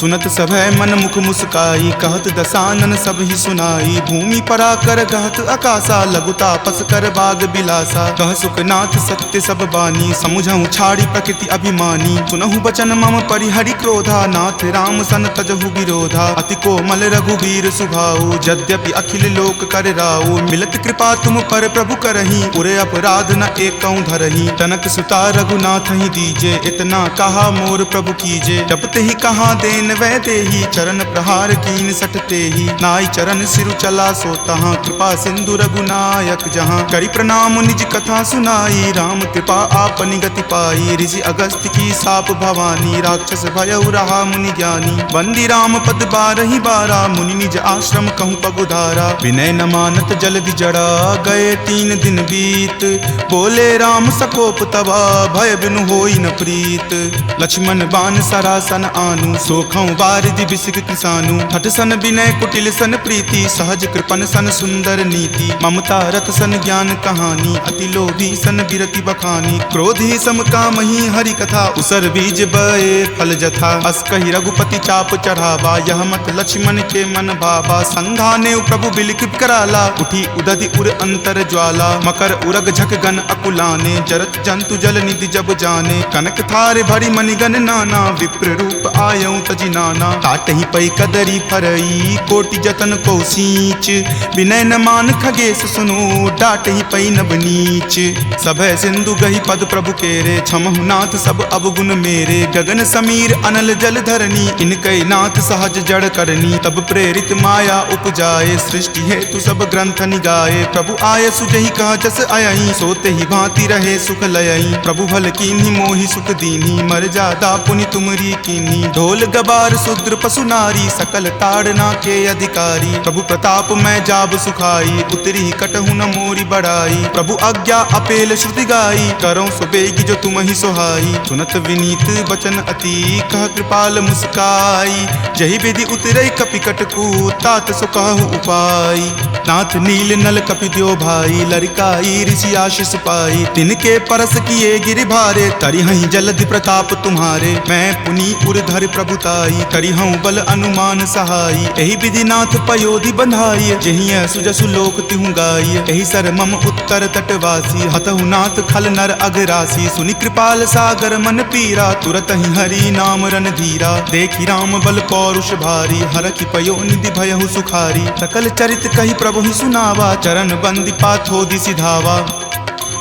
सुनत सभय मन मुख मुस्काई, कहत दसानन सब ही सुनाई, भूमि परा कर कहत आकाशा, लघु तापस कर बाग बिलासा, कह सुखनाथ सत्य सब बानी, समुझहु छाड़ी प्रकृति अभिमानी, सुनहु बचन मम परिहरि क्रोधा, नाथ राम सन तजहु विरोधा, अति कोमल रघुबीर सुभाऊ, यद्यपि अखिल लोक कर राऊ, मिलत कृपा तुम पर प्रभु करही, उरे अपराध न एकौ धरही, तनक सुता रघुनाथ ही दीजे, इतना कहा मोर प्रभु कीजे, जपते ही कहा देन वै देही, चरण प्रहार कीन सटते ही, नाई चरण सिरु चला सो तहाँ, कृपा सिंधु रघुनायक जहाँ, करी प्रणाम निज कथा सुनाई, राम कृपा आपनि गति पाई, ऋषि अगस्त्य की साप भवानी, राक्षस भयउ रहा मुनि ज्ञानी, बंदी राम पद बारहि बारा, मुनि निज आश्रम कहूँ पगुधारा, विनय न मानत जल्दि जड़ा, गए 3 दिन बीत, बोले राम सकोप तबा, भय बिनु होई न प्रीत, लक्ष्मण बान सरासन आनु, सोखौ बारिधि बिसिक किसानु, हठ सन विनय कुटिल सन प्रीति, सहज कृपन सन सुंदर नीति, ममता रत सन ज्ञान कहानी, अति लोभी सन बिरति बखानी, क्रोधी सम कामहि हरि कथा, उसर बीज बए फल जथा, अस कहि रघुपति चाप चढ़ावा, यह मत लक्ष्मण के मन भावा, संघाने प्रभु बिलिख कराला, उठी उदधि उर अंतर ज्वाला, मकर उरग झक गन अकुलाने, जरत जंतु जल निधि जब जाने, कनक थार भरी मणिगन नाना, विप्र रूप आयऊ तजि नाना, काटहि पै कदरी फरई, कोटि जतन को सींच, विनय न मान खगेश सुनो, डाटहि पै नब नीच, सभय सिंधु गहि पद प्रभु केरे, क्षमहु नाथ सब अवगुण मेरे, गगन समीर अनल जल धरनी, इनकै नाथ सहज जड़ करनी, तब प्रेरित माया उपजाए, सृष्टि हेतु सब ग्रंथ निगाए, प्रभु आय सुजहि कह जस अयहि, सोते ही भांति रहे सुख लयहि, प्रभु भल कीन्ही मोहि सुख दीन्ही, मर जादा पुनि तुमरी कीन्ही, ढोल गबार शूद्र पशु नारी, सकल ताड़ना के अधिकारी, प्रभु प्रताप मैं जाब सुखाई, उतरी कटहु न मोरी बढ़ाई, प्रभु आज्ञा अपेल श्रुति गाई, करौ सुबेगी जो तुम ही सोहाई, सुनत विनीत बचन अति, कह कृपाल मुस्काई, जहि विधि उतरई कपि कटकू, तात सो कहु उपाय, नाथ नील नल कपि द्यो भाई, लरिकाई ऋषि आशीष पाई, तिनके परस किए गिरि भारे, तरिहहि जलधि प्रताप तुम्हारे, मैं पुनि उर्धर प्रभुताई, करिहऊँ बल अनुमान सहाई, एहि विधि नाथ पयोधि बंधाई, जहिं सुजसु लोक तिहु गाई, एहि सर मम उत्तर तटवासी, हतहु नाथ खल नर अगरासी, सुनि कृपाल सागर मन पीरा, तुरत ही हरि नाम रन धीरा, देखि राम बल पौरुष भारी, हरखि पयो निधि भयहु सुखारी, सकल चरित कहि प्रभु ही सुनावा, चरण बंदी पाथोधि सिधावा,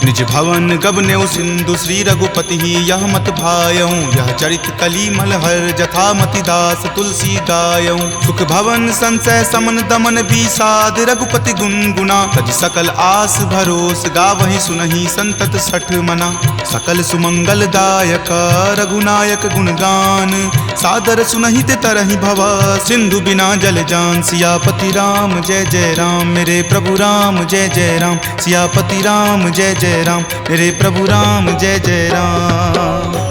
निज भवन गबनेउ सिंधु श्री रघुपति ही, यह मत भायऊँ, यह चरित कली मलहर, जथा मति दास तुलसी गायऊँ, सुख भवन संशय समन दमन विषाद, रघुपति गुनगुना, तज सकल आस भरोस, गावहि सुनहि संतत सठ मना, सकल सुमंगल दायक रघुनायक गुणगान, सादर सुनहि ते तरहि भव, सिंधु बिना जल जान, सियापति राम जय जय राम, मेरे प्रभु राम जय जय राम, सियापति राम जय जय राम, मेरे प्रभु राम जय जय राम,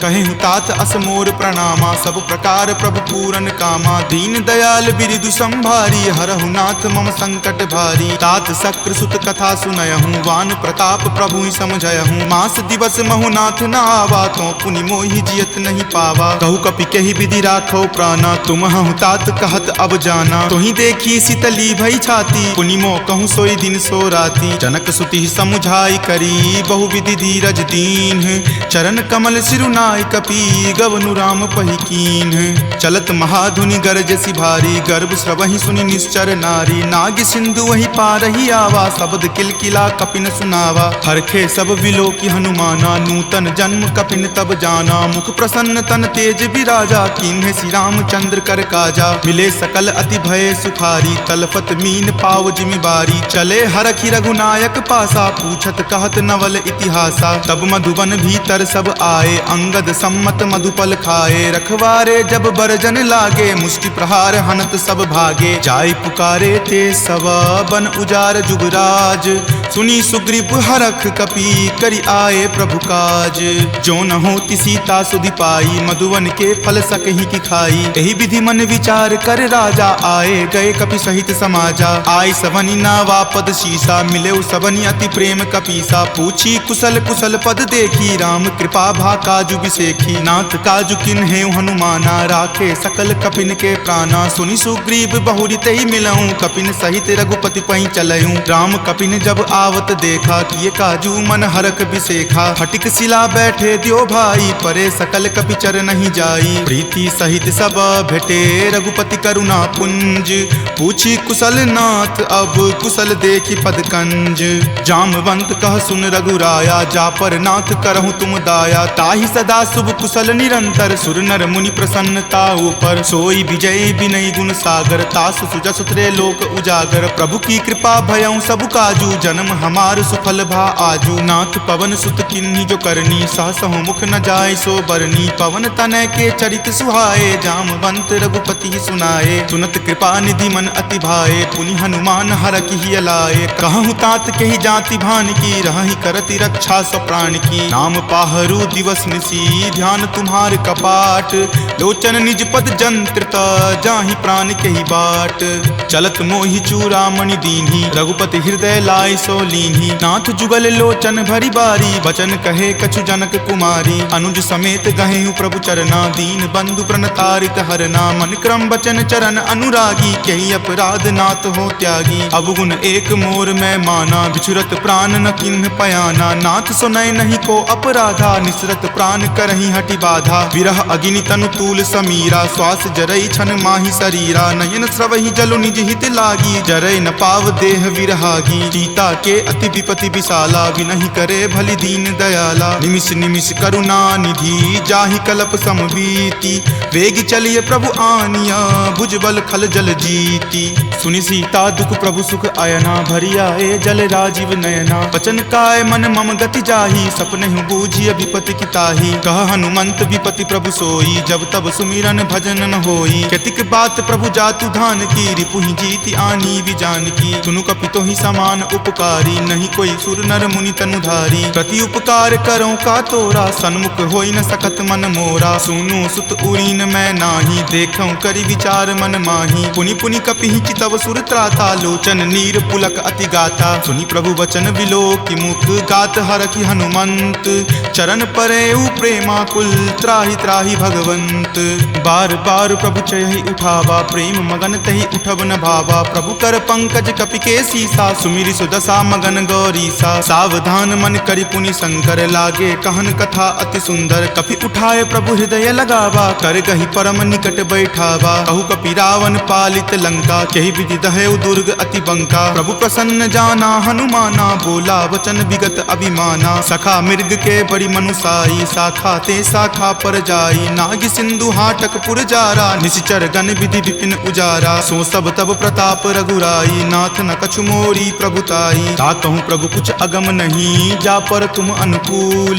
कहें तात असमोर प्रणामा, सब प्रकार प्रभु पूरन कामा, दीन दयाल बिरिदु संभारी, हरहु नाथ मम संकट भारी, तात शक्र सुत कथा सुनयहूँ, वान प्रताप प्रभु समझयहूँ, मास दिवस महु नाथ न आवा, तो पुनि मोहि जियत नहीं पावा, कहु कपि केहि विधि राखो प्राणा, तुम हूँ तात कहत अब जाना, तुहि देखी शीतली भई छाती, पुनि मो कहूँ सोई दिन सो राती, जनक सुति समुझाई करी, बहु विधि धीरज दीन, चरण कमल सिरुना आय कपि गवनु राम पहि कीन्ह। चलत महाधुनि गरजसि भारी, गर्भ स्रवहि सुनि निश्चर नारी। नाग सिंधु वही पारही आवा, शब्द किलकिला कपिन सुनावा। हरखे सब विलोकी हनुमाना, नूतन जन्म कपिन तब जाना। मुख प्रसन्न तन तेज विराजा, कीन्हे श्री रामचंद्र कर काजा। मिले सकल अति भय सुखारी, तलफत मीन पाव जिमिबारी। चले हरखि रघुनायक पासा, पूछत कहत नवल इतिहासा। तब मधुबन भीतर सब आए, अंगद सम्मत मधुपल खाए। रखवारे जब बरजन लागे, मुष्टि प्रहार हनत सब भागे। जाय पुकारे ते सब बन उजार जुगराज, सुनी सुग्रीव हरख कपि करि आए प्रभु काज। जो न होति सीता सुधि पाई, मधुवन के फल सकहि की खाई। एहि विधि मन विचार कर राजा, आए गए कपि सहित समाजा। आय सवनि नावा पद शीसा, मिले सबनि अति प्रेम कपीसा। पूछी कुशल कुशल पद देखी, राम कृपा भा काजु बिसेखी। नाथ काजु किन्हेउ हनुमाना, राखे सकल कपिन के प्राणा। सुनि सुग्रीव बहुरी तेहि मिलऊं, कपिन सहित रघुपति पहि चलऊं। राम कपिन जब आवत देखा, किए काजू मन हरख बिसेखा। फटिक सिला बैठे द्यो भाई, परे सकल कपि चर नहीं जाई। प्रीति सहित सब भेटे, रघुपति करुणा पुंज। पूछी कुशल नाथ अब, कुशल देखी पद कंज। जामवंत कह सुन रघुराया, जा पर नाथ करहु तुम दाया। ताहि सदा शुभ कुशल निरंतर, सुर नर मुनि प्रसन्नता ऊपर। सोई विजय विनय गुण सागर, तासु सुजसु त्रैलोक उजागर। प्रभु की कृपा भयउ सब काजू, जन्म हमार सुफल भा आजू। नाथ पवन सुत किन्ही जो करनी, सहसहु मुख न जाय सो बरनी। पवन तनय के चरित सुहाए, जामवंत रघुपति सुनाए। सुनत कृपा निधि मन अति भाए, पुनि हनुमान हरखि लाए। कहूँ तात कही जाति भान की, रहहि करति रक्षा स्व प्राण की। नाम पाहरू दिवस निसी, ध्यान तुम्हार कपाट। लोचन निज पद जंत्रित, जाहि प्राण कही बाट। चलत मोहि चूड़ामणि दीन्ही, रघुपति हृदय लाय सो लीन्ही। नाथ जुगल लोचन भरी बारी, बचन कहे कछु जनक कुमारी। अनुज समेत गहेहु प्रभु चरना, दीन बंधु प्रणतारित हरना। मन क्रम बचन चरण अनुरागी, कही अपराध नाथ हो त्यागी। अवगुण एक मोर मैं माना, बिछुरत प्राण न किन्ह पयाना। नाथ सुनय नहीं को अपराधा, निसरत प्राण करही हटि बाधा। विरह अगिनि तनु तूल समीरा, श्वास जरई छन माही शरीरा। नयन स्रवहि जलु निज हित लागी, जरय न पाव देह विरहागी। सीता के अति विपति विशाला, विनहि करे भलि दीन दयाला। निमिष निमिष करुणा निधि, जाहि कलप समबीति। वेग चलिए प्रभु आनिया, भुजबल खल जल जीती। सुनि सीता दुख प्रभु सुख अयना, भरि आए जल राजीव नयना। बचन काय मन मम गति जाहि, सपनेहु बूझिय विपति की ताहि। कह हनुमंत विपति प्रभु सोई, जब तब सुमिरन भजन न होई। केतिक बात प्रभु जातु धान की, रिपुहि जीति आनी विजान की। सुनु कपितो ही समान उपकारी, नहीं कोई सुर नर मुनि तनुधारी। प्रति उपकार करो का तोरा, सन्मुख होई न सकत मन मोरा। सुनु सुत उरीन मैं नाही, देखऊं करि विचार मन माही। पुनि पुनि कपिहि चितव सुर त्राता, लोचन नीर पुलक अति गाता। सुनि प्रभु वचन विलोकि मुख, गात हरखि हनुमंत। चरण परेउ प्रेमाकुल, त्राहि त्राहि भगवंत। बार बार प्रभु चयहि उठावा, प्रेम मगन तहि उठब न भावा। प्रभु कर पंकज कपि के सीसा, सुमिरि सुदशा मगन गौरीसा। सावधान मन करि पुनि शंकर, लागे कहन कथा अति सुंदर। कपि उठाए प्रभु हृदय लगावा, कर गहि परम निकट बैठावा। कहु कपि रावण पालित लंका, केहि विधि दहेउ दुर्ग अति बंका। प्रभु प्रसन्न जाना हनुमाना, बोला वचन विगत अभिमाना। सखा मृग के बड़ी मनुसाई, शाखा ते शाखा पर जाई। नाग सिंधु हाटक पुर जारा, निशिचर गण विधि विपिन उजारा। सो सब तब प्रताप रघुराई, नाथ न कछु मोरी प्रभुताई। ताकहु प्रभु कुछ अगम नहीं, जा पर तुम अनुकूल।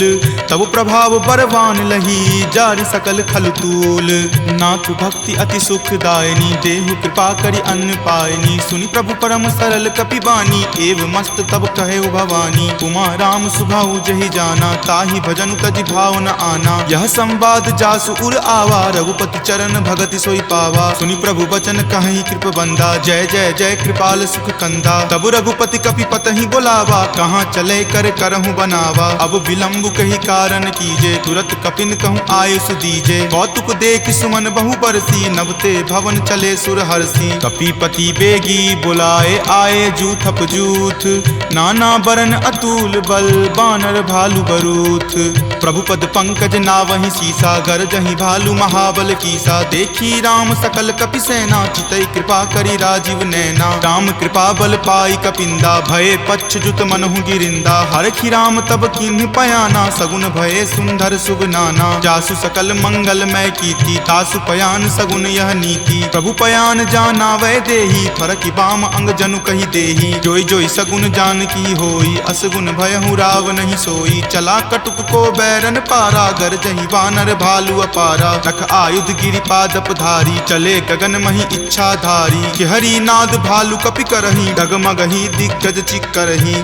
तब प्रभाव बरवान लही, जारि सकल खल तूल। नाथ भक्ति अति सुखदायनी, देहु कृपा करि अन्न पायनी। सुनि प्रभु परम सरल कपि बानी, एव मस्त तब कहेउ भवानी। उमा राम सुभाउ जहि जाना, ताहि भजनु तजि भाव न आना। यह संवाद जासु उर आवा, रघुपति चरण भगति सोई पावा। सुनि प्रभु बचन कहि कृप बंदा, जय जय जय कृपाल सुख कंदा। तब रघुपति कपि कतही बुलावा, कहाँ चले कर करहूँ बनावा। अब विलम्ब कही कारण कीजे, तुरत कपिन कहूँ आयुष दीजे। कौतुक देख सुमन बहु बरसी, नवते भवन चले सुर हर्षि। कपीपति बेगी बुलाए आए जूथप जूथ, नाना बरन अतुल बल बानर भालु बरूथ। प्रभु पद पंकज नावहि सीसा, गरजहि भालु महाबल कीसा। देखी राम सकल कपि सेना, चितई कृपा करी राजीव नैना। राम कृपा बल पाई कपिंदा, भये पच्छ जुत मनहु गिरिंदा। हरखि राम तब किन्ह पयाना, सगुन भये सुंदर शुभ नाना। जासु सकल मंगल मय कीर्ति, तासु पयान सगुन यह नीति। प्रभु पयान जाना वै देही, फरकि बाम अंग जनु कही देही। जोई जोई सगुन जान की होई, असगुन भयहु राव नहीं सोई। चला कटुक को बैरन पारा, गरजहि वानर भालु अपारा। रख आयुध गिरिपादप धारी, चले गगन मही इच्छा धारी। कि हरि नाद भालु कपि करही, डगमगहि दिग्गज चिक्करही।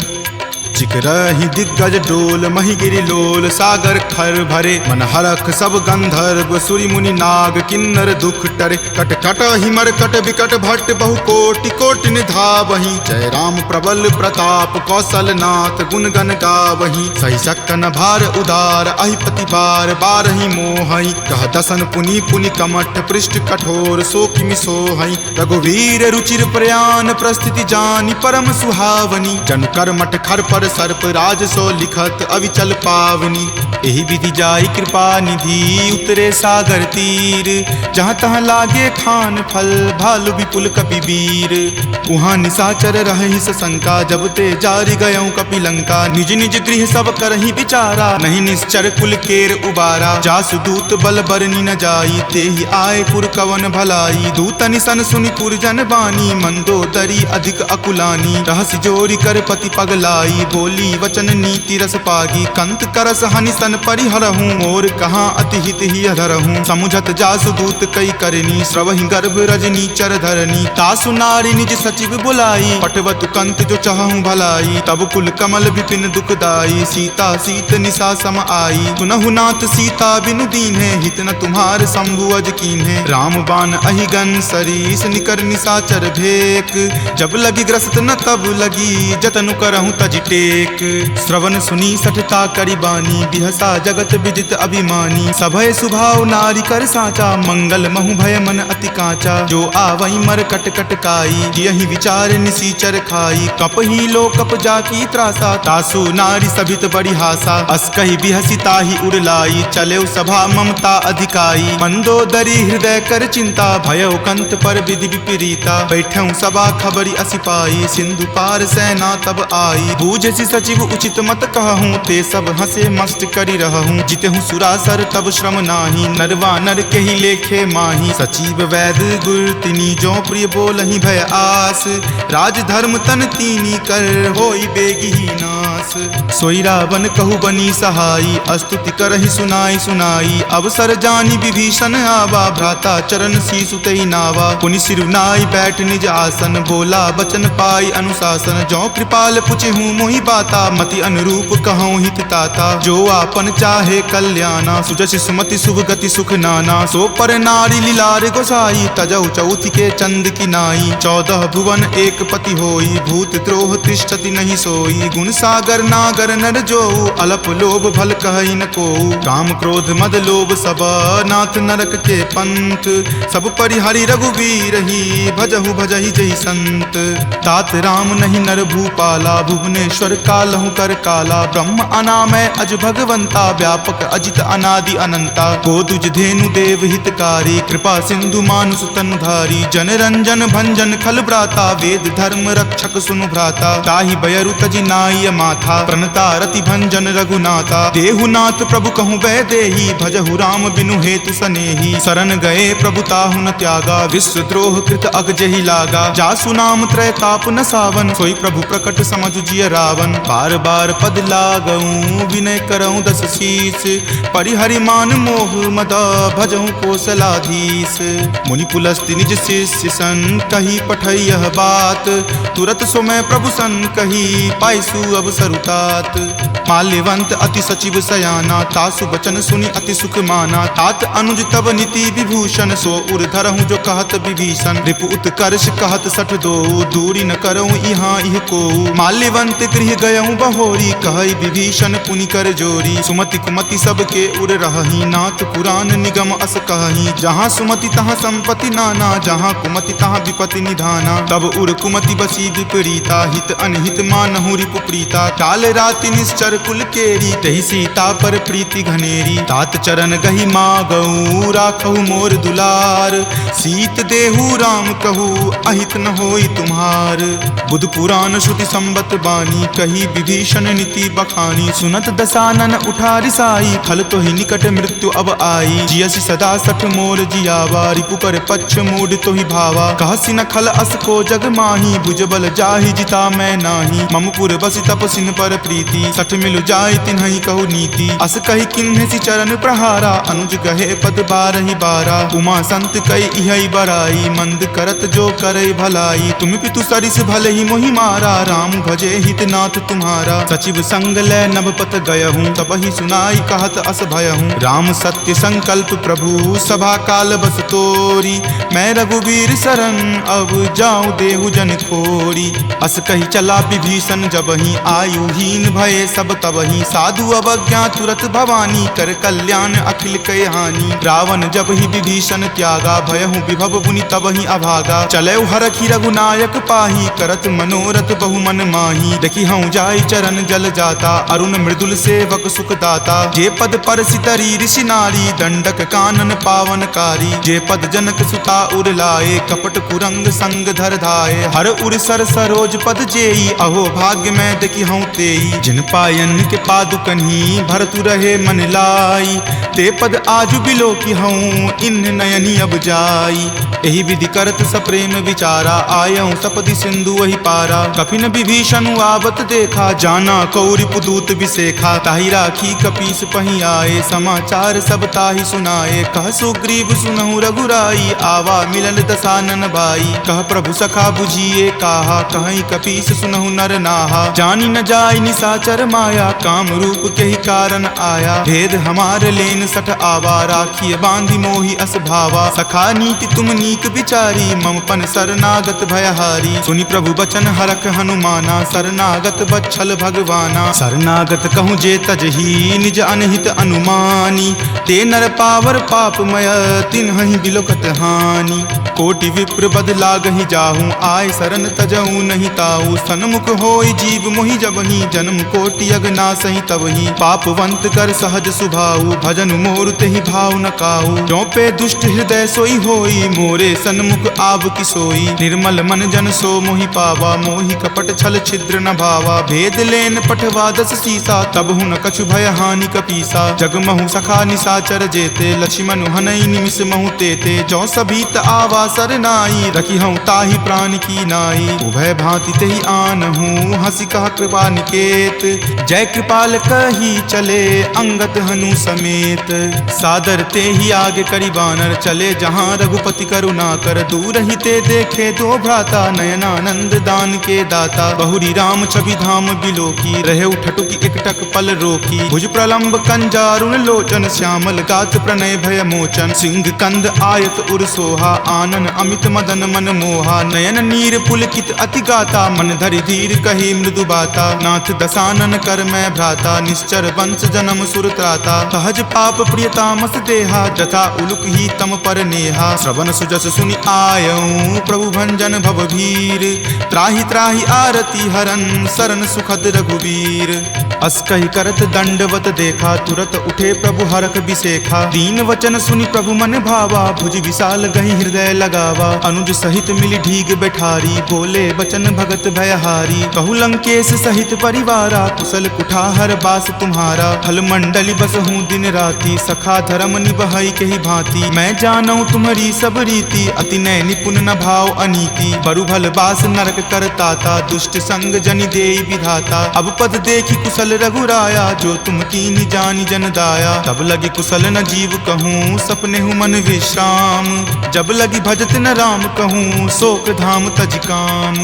चिकरहि दिग्गज डोल, मही गिरि लोल। सागर खर भरे मन हरख, सब गंधर्व सुरि मुनि नाग। किन्नर दुख टरे, कट कट हिमर कट विकट भट्ट। बहु कोटि कोटि निधावहि, जय राम प्रबल प्रताप। कौशल नाथ गुण गण गावहि, सही सक्कन भार उदार। अहिपति बार बारहि मोहहि, कह दसन पुनि पुनि कमठ। पृष्ठ कठोर सो किमि सोहहि, रघुवीर रुचिर प्रयान। प्रस्थिति जानि परम सुहावनी, जन कर्मठ खर पर सर्प। राज सो लिखत अविचल पावनी, एहि विधि जाई कृपा निधि। उतरे सागर तीर, जहाँ तहाँ लागे खान फल। भालु विपुल कपि वीर, उहाँ निशाचर रहहि सशंका। जब ते जारि गयऊँ कपि लंका, निज निज गृह सब करहि विचारा। नहीं निश्चर कुल केर उबारा, जासु दूत बल बरनी न जाई। तेहि आए पुर कवन भलाई, दूतनि सन सुनि पुरजन बानी। मंदोदरी अधिक अकुलानी, रहसि जोरि कर पति पगलाई। बोली वचन नीति रस पागी, कंत करस हनि सन परिहरहूँ। और कहाँ अति हित ही अधरहूँ, समुझत जासु दूत कई करनी। श्रवहि गर्भ रजनी चर धरनी, तासु नारी निज सचिव बुलाई। पटवतु कंत जो चहूँ भलाई, तब कुल कमल विपिन दुखदाई। सीता सीत निशा सम आई, सुनहु नाथ सीता बिनु दीन्हे। हित न तुम्हार शंभु अज कीन्हे, राम बाण अहिगन सरीस। निकर निशाचर भेक, जब लगी ग्रस्त न तब लगी। जतनु करहूँ तज टेक, श्रवण सुनी सठता करि बानी। बिहसा जगत विदित अभिमानी, सभय सुभाव नारी कर साचा। मंगल महु भय मन अति काचा, जो आवई मर कट कट काई। यही विचार निसीचर खाई, कपहि लो कप जाकी त्रासा। तासु नारी सभित बड़ी हासा, अस कहि बिहसी ताहि उड़लाई। चले सभा ममता अधिकाई, मंदोदरी हृदय कर चिंता। भयउ कंत पर विधि विपरीता, बैठऊँ सभा खबरी असिपाई। सिंधु पार सेना तब आई, बूझसी सचिव उचित मत कहूँ। ते सब हंसे मस्त करी रहूँ, जितहूँ सुरासर तब श्रम नाही। नरवा नर के ही लेखे माही, सचिव वैद गुर तिनी। जो प्रिय बोलहि भय आस, राज धर्म तन तीनी कर। होई बेगी ही नास, सोई रावण कहु बनी सहाई। स्तुति करहि सुनाई सुनाई, अवसर जानी विभीषण आवा। भ्राता चरण शीसु तहि नावा, पुनि सिरुनाई बैठ निज आसन। बोला बचन पाई अनुशासन, जो कृपाल पुछहूँ मोहि बाता। मति अनुरूप कहूँ हित ताता, जो आपन चाहे कल्याणा। सुजस सुमति शुभ गति सुख नाना, सो पर नारी लीलार गोसाई। तजौ चौथि के चंद की नाई, 14 भुवन एक पति होई। भूत द्रोह तिष्ठति नहीं सोई, गुण सागर नागर नर जो। अलप लोभ भल कहई न को, काम क्रोध मद लोभ सब। नाथ नरक के पंथ, सब परिहरि रघुवीर ही। भजहु भजहि जहि संत, तात राम नहीं नर भूपाला। भुवनेश्वर कालहु कर काला, ब्रह्म अनामय अज भगवंता। व्यापक अजित अनादि अनंता, गोदुज धेनु देव हितकारी। कृपा सिंधु मानुष तनुधारी, जन रंजन भंजन खल भ्राता। वेद धर्म रक्षक सुनु भ्राता, ताहि बयरु तजि नाय माथा। प्रणता रति भंजन रघुनाथा, देहुनाथ प्रभु कहूँ वै देही। भजहु राम बिनु हेतु सनेही, शरण गए प्रभु ताहु न त्यागा। विश्व द्रोह कृत अग जहि लागा, जासु नाम त्रय ताप न सावन। सोई प्रभु प्रकट समझु जिय रावण, बार बार पद लागऊं विनय करऊं दस शीस। परिहरि मान मोह मद भजऊं कौशलाधीश। मुनि पुलस्ति निज शिष्य सन, कही पठई यह बात। तुरत सो मैं प्रभु सन कही, पाइसु अब सरुतात। माल्यवंत अति सचिव सयाना, तासु बचन सुनि अति सुख माना। तात अनुज तब नीति विभूषण, सो उर धरहूँ जो कहत विभीषण। रिपु उत्कर्ष कहत सठ दो, दूरी न करऊँ यहाँ इह को। माल्यवंत गृह गयऊँ बहोरी, कहई विभीषण पुनि कर जोरी। सुमति कुमति सबके उर रहही, नाथ पुराण निगम अस कहही। जहाँ सुमति तहाँ संपत्ति नाना, जहाँ कुमति तहाँ विपत्ति निधाना। तब उर कुमति बसी विपरीता, हित अनहित मानहु रिपु प्रीता। काल राति निश्चर कुल केरी, तहि सीता पर प्रीति घनेरी। तात चरण गही मागऊ, राखहु मोर दुलार। सीत देहु राम कहू, अहित न होई तुम्हार। बुध पुराण श्रुति संबत बानी, कही विभीषण नीति बखानी। सुनत दसानन उठा रिसाई, खल तो ही निकट मृत्यु अब आई। जियसि सदा सठ मोर जियावा, रिपु पर पक्ष मूड तो ही भावा। कहसि न खल अस को जग माही, भुजबल जाहि जिता मैं नाही। ममपुर बसि तपसिन पर प्रीति, सठ मिलु जाय तिन्हि कहु नीति। अस कहि किन्हि चरण प्रहारा, अनुज गहे पद बारहि बारा। उमा संत कई इहै बराई, मंद करत जो करई भलाई। तुम पितु सरिस भले ही मोहि मारा, राम भजे हित नाथ तुम्हारा। सचिव संग लै नभपत गयहूँ, तबहि सुनाई कहत अस भयहूँ। राम सत्य संकल्प प्रभु, सभा काल बस तोरी। मैं रघुवीर शरण, अब जाऊँ देहु जन खोरी। अस कही चला विभीषण जबहि, आयुहीन भये सब तबहि। साधु अवज्ञा तुरत भवानी, कर कल्याण अखिल कय हानि। रावण जब ही विभीषण त्यागा, भयहु विभव पुनि तबहि अभागा। चलऊ हरखि रघुनायक पाही, करत मनोरथ बहु मन माही। देखि हूँ जाय चरण जल जाता, अरुण मृदुल सेवक सुख दाता। जे पद पर सितरी ऋषि नारी, दंडक कानन पावनकारी। जे पद जनक सुता उर लाए, कपट कुरंग संग धर धाये। हर उर सर सरोज पद जेई, अहो भाग्य मैं देखि हूँ तेई। जिन पायन के पादुकन्ही, भरतु रहे मन लाई। ते पद आजु बिलो की हूँ, इन नयनी अब जाई। एहि विधि करत सप्रेम विचारा, आयऊँ सपदि सिंधु वही पारा। कपिन विभीषण आवत देखा, जाना कौरि पुदूत विसेखा। ताहि राखी कपीस पहि आए, समाचार सब ताहि सुनाए। कह सुग्रीव सुनहु रघुराई, आवा मिलन दसानन भाई। कह प्रभु सखा बुझिए काहा, कहीं कपीस सुनहु नर नाहा। जानी न जाय निसाचर माया, काम रूप के ही कारण आया। भेद हमार लेन सठ आवा, राखिय बांधि मोहि अस भावा। सखा नीति तुम नीक विचारी, ममपन शरणागत भयहारी। सुनि प्रभु बचन हरख हनुमाना, शरणागत बच्छल भगवाना। शरणागत कहूँ जे तजही, निज अनहित अनुमानी। ते नर पावर पापमय, तिन्हि बिलोकत हानि। कोटि विप्र बद लागहि जाहूँ, आय शरण तजहूँ नहीं ताऊ। सन्मुख होई जीव मोहि जबहि, जन्म कोटि अगनासहि तबहि। पापवंत कर सहज सुभाऊ, भजन मोर तेहि भाव न काऊ। जो पे दुष्ट हृदय सोई होई, मोरे सन्मुख आब की सोई। निर्मल मन जन सो मोहि पावा, मोहि कपट छल छिद्र न भावा। भेद लेन पठवा दस सीसा, तब हूँ न कछु भय हानि कपीसा। जगमहु सखा निसाचर जेते, लक्ष्मण हनई निमिष महु तेते। जो सभीत आवा सरनाई, रखी हूँ ताहि प्राण की नाई। उभय भांति तेहि आनहूँ, हंसी कह कृपा निकेत। जय कृपाल कही चले, अंगत हनु समेत। सादर ते ही आगे करी बानर, चले जहाँ रघुपति करुणा कर। दूर ही ते देखे दो भ्राता, नयनानंद दान के दाता। बहुरी राम छवि धाम बिलोकी, रहे उठटुकी एकटक पल रोकी। भुज प्रलंब कंजारुण लोचन, श्यामल गात प्रणय भय मोचन। सिंह कंद आयत उर सोहा, आनन अमित मदन मन मोहा। नयन नीर पुलकित अति गाता, मन धरि धीर कही मृदु बाता। नाथ दसानन कर मैं भ्राता, निश्चर वंश जन्म सुर त्राता। सहज पाप प्रियतामस देहा, जथा उलुक ही तम पर नेहा। श्रवण सुजस सुनि आयऊँ, प्रभु भंजन भवभीर। त्राहि त्राहि आरती हरन, शरण सुखद रघुवीर। अस कहि करत दंडवत देखा, तुरत उठे प्रभु हरख बिसेखा। दीन वचन सुनि प्रभु मन भावा, भुज विशाल गहि हृदय लगावा। अनुज सहित मिली ढीग बैठारी, बोले बचन भगत भयहारी। कहु लंकेश सहित परिवारा, कुशल कुठाहर बास तुम्हारा। फल मंडली बस हूँ दिन राति, सखा धर्म निबहई के ही भांति। मैं जानऊ तुम्हारी सब रीति, अति नय निपुण न भाव अनीति। बरु भल बास नरक करताता, दुष्ट संग जनि देई विधाता। अब पद देखी कुशल रघुराया, जो तुम कीनी जानी जन दाया। तब लगी कुशल न जीव कहूँ, सपने हूँ मन विश्राम। जब लगी भजत न राम कहूँ, शोक धाम तज काम।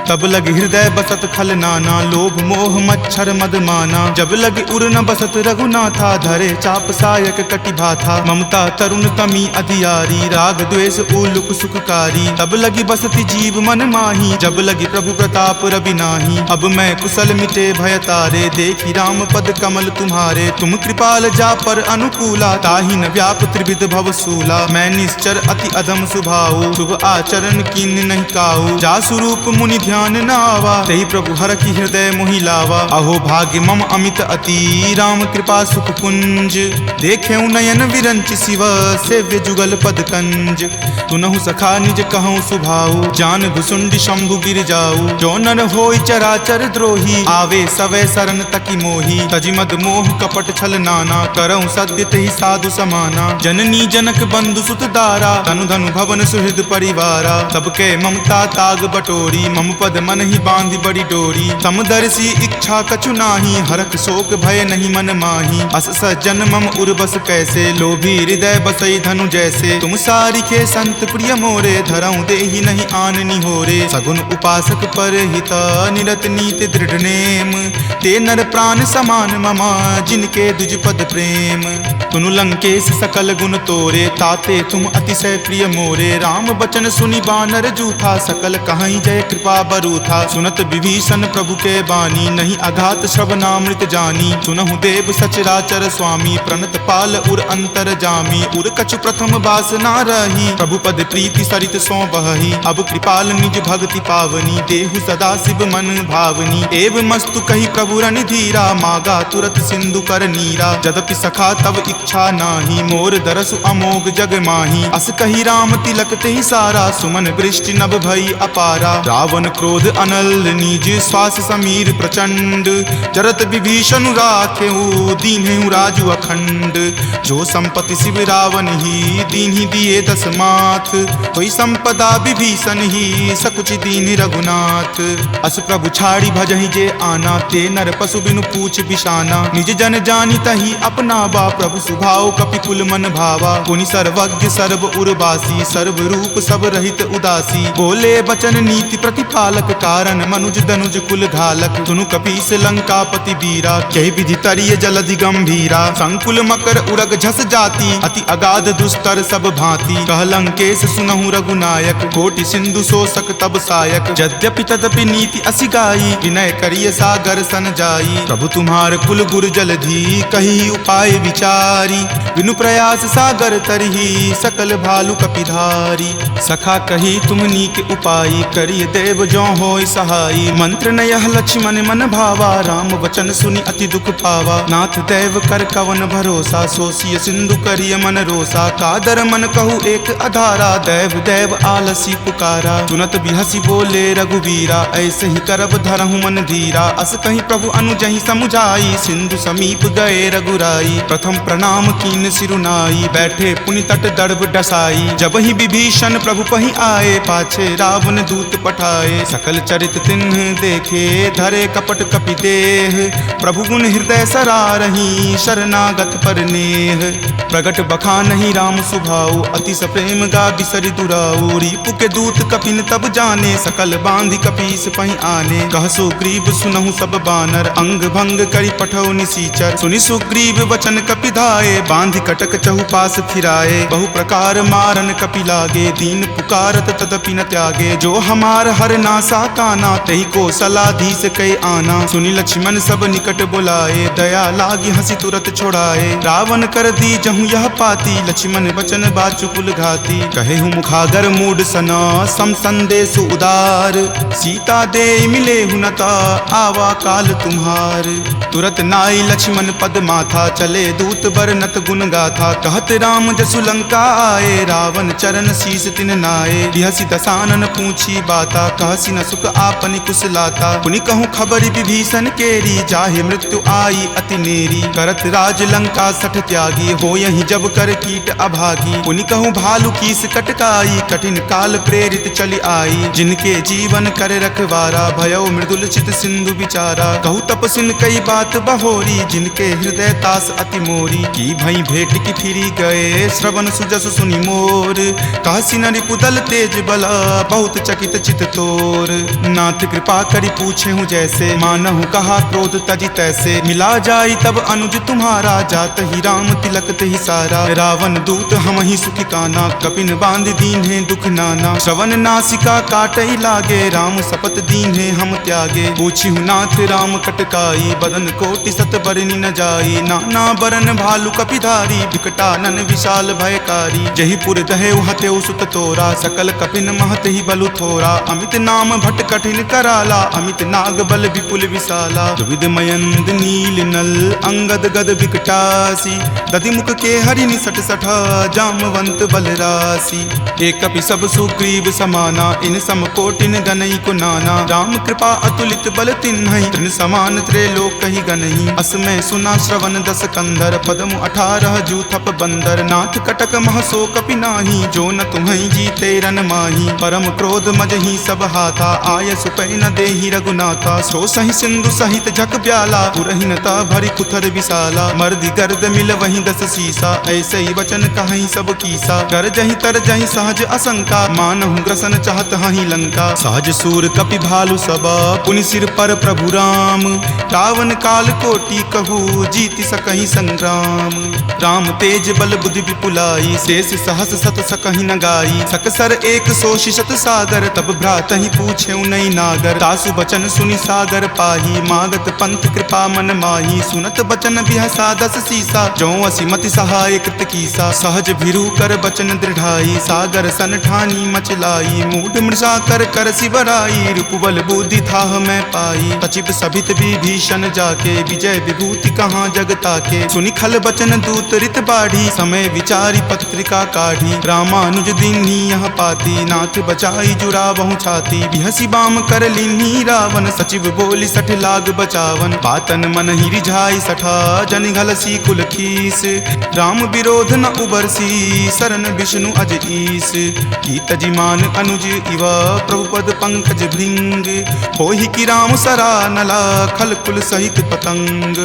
तब लगी हृदय बसत खल नाना, लोभ मोह मच्छर मद माना। जब लगे उर न बसत रघुनाथा, धरे चाप सायक कटिभा था। ममता तरुण तमी अधियारी, राग द्वेष उलुक सुखकारी। तब लगी बसती जीव मन माही, जब लगी प्रभु प्रताप रवि नाही। अब मैं कुशल मिटे भय तारे, देखी राम पद कमल तुम्हारे। तुम कृपाल जा पर अनुकूला, ताहि न व्याप त्रिविध भव सूला। मैं निश्चर अति अधम स्वभाव, शुभ आचरण कीन नहीं काऊ। जा स्वरूप मुनि ध्यान न आवा, तेहि प्रभु हर की हृदय मोहि लावा। अहो भाग्य मम अमित अति, राम कृपा सुख कुंज। देखेऊ नयन विरंच शिव, सेव्य जुगल पद कंज। तुनहु सखा निज कहूँ सुभाऊ, जान भुसुंड शंभु गिर जाऊ। जो नर होई चराचर द्रोही, आवे सवै शरण तकी मोही। तजि मद मोह कपट छल नाना, करऊँ सत्य तेहि साधु समाना। जननी जनक बंधु सुत दारा, तनु धनु भवन सुहृद परिवारा। सबके ममता ताग बटोरी, मम पद मन ही बांधी बड़ी डोरी। समदर्शी इच्छा कछु नाही, हरख शोक भय नहीं मन माही। अस सज्जन मम उर्बस कैसे, लोभी हृदय बसई धनु जैसे। तुम सारिखे संत प्रिय मोरे, धरऊँ देहि नहीं आन निहोरे। सगुन उपासक पर हिता, निरत नीति दृढ़ नेम। ते नर प्राण समान ममा, जिनके दुज पद प्रेम। तुनु लंकेश सकल गुण तोरे, ताते तुम अतिशय प्रिय मोरे। राम बचन सुनि बानर जूथा, सकल कहाई जय कृपा बरूथा। सुनत विभीषण प्रभु के बानी, नहीं अघात श्रवणामृत जानी। सुनहु देव सचराचर स्वामी, प्रणत पाल उर अंतर जामी। उर कछु प्रथम बास ना रही, प्रभु पद प्रीति सरित सो बही। अब कृपाल निज भक्ति पावनी, देहु सदा शिव मन भावनी। एव मस्तु कही प्रभु रन धीरा, मागा तुरत सिंधु कर नीरा। जदपि सखा तब इच्छा नाही, मोर दरसु अमोघ जग माही। अस कही राम तिलक तेहि सारा, सुमन वृष्टि नभ भई अपारा। रावण क्रोध अनल निज, श्वास समीर प्रचंड। जरत विभीषण राखेऊ, दीन्हेऊ राजु अखंड। जो संपत्ति शिव रावण ही, दीन्हि दिए दस माथ। कोई संपदा विभीषण ही, सकुच दीन्हि रघुनाथ। अस प्रभु छाड़ी भजहि जे आना, ते नर पशु बिनु पूछ बिशाना। निज जन जानि तहि अपनावा, प्रभु सुभाव कपिकुल मन भावा। पुनि सर्वज्ञ सर्व उर्वासी, सर्व रूप सब रहित उदासी। बोले बचन नीति प्रतिपालक, कारण मनुज दनुज कुल घालक। सुनु कपीस लंकापति वीरा, कहि विधि तरिय जलधि गंभीरा। संकुल मकर उरग झस जाति, अति अगाध दुस्तर सब भांति। कह लंकेश सुनहु रघुनायक, कोटि सिंधु शोषक तब सायक। यद्यपि तदपि नीति असि गाई, विनय करिय सागर सन जाई। प्रभु तुम्हार कुल गुर जलधि, कही उपाय विचारी। बिनु प्रयास सागर तरही, सकल भालु कपिधारी। सखा कही तुम नीक उपाई, करिय देव जो होय सहाई। मंत्र न यह लक्ष्मण मन भावा, राम वचन सुनि अति दुख पावा। नाथ दैव कर कवन भरोसा, सोसिय सिंधु करिय मन रोसा। कादर मन कहु एक अधारा, दैव दैव आलसी पुकारा। सुनत बिहसी बोले रघुवीरा, ऐसे ही करब धरहु मन धीरा। अस कहीं प्रभु अनुजहि समुझाई, सिंधु समीप गए रघुराई। प्रथम प्रणाम कीन सिरुनाई, बैठे पुनि तट दर्भ डसाई। जब ही विभीषण प्रभु पहि आए, पाछे रावण दूत पठाए। सकल चरित तिन्ह देखे, धरे कपट कपि देह। प्रभु गुण हृदय सरारही, शरणागत पर नेह। प्रगट बखानहि राम सुभाऊ, अति सप्रेम गा बिसरि दुराऊ। रिपु के दूत कपिन तब जाने, सकल बांधि कपीस पहि आने। कह सुग्रीव सुनहु सब बानर, अंग भंग करि पठौ निसीचर। सुनि सुग्रीव वचन कपि धाये, बांधि कटक चहुपास फिराए। बहु प्रकार मारन कपि लागे, दीन पुकारत तदपि न त्यागे। जो हमार हर नासा काना, तेहि को सलाधीस कै आना। सुनि लक्ष्मण सब निकट बुलाए, दया लागी हंसी तुरत छोड़ाए। रावण कर दी जहु यह पाती, लक्ष्मण वचन बाचुकुल घाती। कहेहु मुखागर मूड सना, सम संदेश उदार। सीता दे मिले हुनता, आवा काल तुम्हार। तुरत नाई लक्ष्मण पद माथा, चले दूत बरनत गुण गाथा। कहत राम जसु लंका आए, रावण चरण शीस तिन नाये। बिहसी दसानन पूछी बाता, कहसी न सुख आपनि कुशलाता। पुनि कहूँ खबर विभीषण केरी, जाहे मृत्यु आई अति नेरी। करत राज लंका सठ त्यागी, हो यही जब कर कीट अभागी। पुनि कहूँ भालू कीस कटकाई, कठिन काल प्रेरित चली आई। जिनके जीवन कर रखवारा, भयो मृदुल चित सिंधु विचारा। कहूँ तप सुन कई बात बहोरी, जिनके हृदय तास अति मोरी। की भई भेंट की फिरी गए, श्रवण सुजस सुनि मोर। काशी नरि पुदल तेज बला, बहुत चकित चित तोर। नाथ कृपा करि पूछे हूँ जैसे, मानहु कहा क्रोध तजि तैसे। मिला जाई तब अनुज तुम्हारा, जात ही राम तिलक ही सारा। रावण दूत हम ही सुखी काना, कपिन बांध दीन है दुख नाना। श्रवण नासिका काटई लागे, राम शपथ दीन है हम त्यागे। पूछी हूँ नाथ राम कटकाई, बदन कोटि सत बरनी न जाई। नाना बरन भालु कपिधारी, विकटानन विशाल भयकारी। जही पुर दहे हतेउ सुत तोरा, सकल कपिन महत ही बलु थोरा। अमित नाम भट कठिन कराला, अमित नाग बल विपुल विशाला। दुविध मयंद नील नल, अंगद गद विकटासी। दधिमुख के हरि निसट सठा, जामवंत बलरासी। एक कपि सब सुग्रीव समाना, इन सम कोटिन गनई को नाना। राम कृपा अतुलित बल तिन्हई, तृण समान त्रैलोक ही गनई। असमय सुना श्रवण दस कंधर, पदमु 18 जूथप बंदर। नाथ कटक महसो कपि नाही, जो न तुम्हई जीते रन माही। परम क्रोध मजही सब हाथा, आय सुपै न देहि रघुनाथा। सो सही सिंधु सहित झक ब्याला, पुरहिनता भरी कुथर विशाला। मर्दि गर्द मिल वही 10 सीसा, ऐसे ही वचन कहीं सब कीसा। कर जही तर जही सहज असंका, मानहु ग्रसन चाहत हही लंका। सहज सूर कपि भालु सबा, पुनि सिर पर प्रभु राम। रावण काल कोटि कहू, जीति सकहि संग्राम। राम तेज बल बुद्धि विपुलाई, शेष सहस सत सकहि न गाई। सकसर एक सो शिशत सागर, तब भ्रात ही पूछे नई नागर। तासु बचन सुनि सागर पाही, मागत पंथ कृपा मन माही। सुनत बचन बिहसा 10 सीसा, जो असिमति सहाय कृत कीसा। सहज भिरू कर बचन दृढ़ाई, सागर सन ठानी मचलाई। मूढ़ मृषा कर कर सिवराई, रूपबल बुद्धि थाह मैं पाई। सचिव सभित विभीषण जाके, विजय विभूति कहाँ जग ताके। सुनि खल बचन दूत रित बाढ़ी, समय विचारी पत्रिका काढ़ी। रामानुज दीन्ही यह पाती, नाथ बचाई जुड़ावहु छाती। बिहसी बाम कर लीन्ही रावण, सचिव बोली सठ लाग बचावन। बातन मन ही रिझाई सठा, जन घलसी कुल खीस। राम विरोध न उबरसी, सरन विष्णु अज ईस। की तजिमान अनुज इवा, प्रभु पद पंकज भृंग। होहि की राम सरा नला, खल कुल सहित पतंग।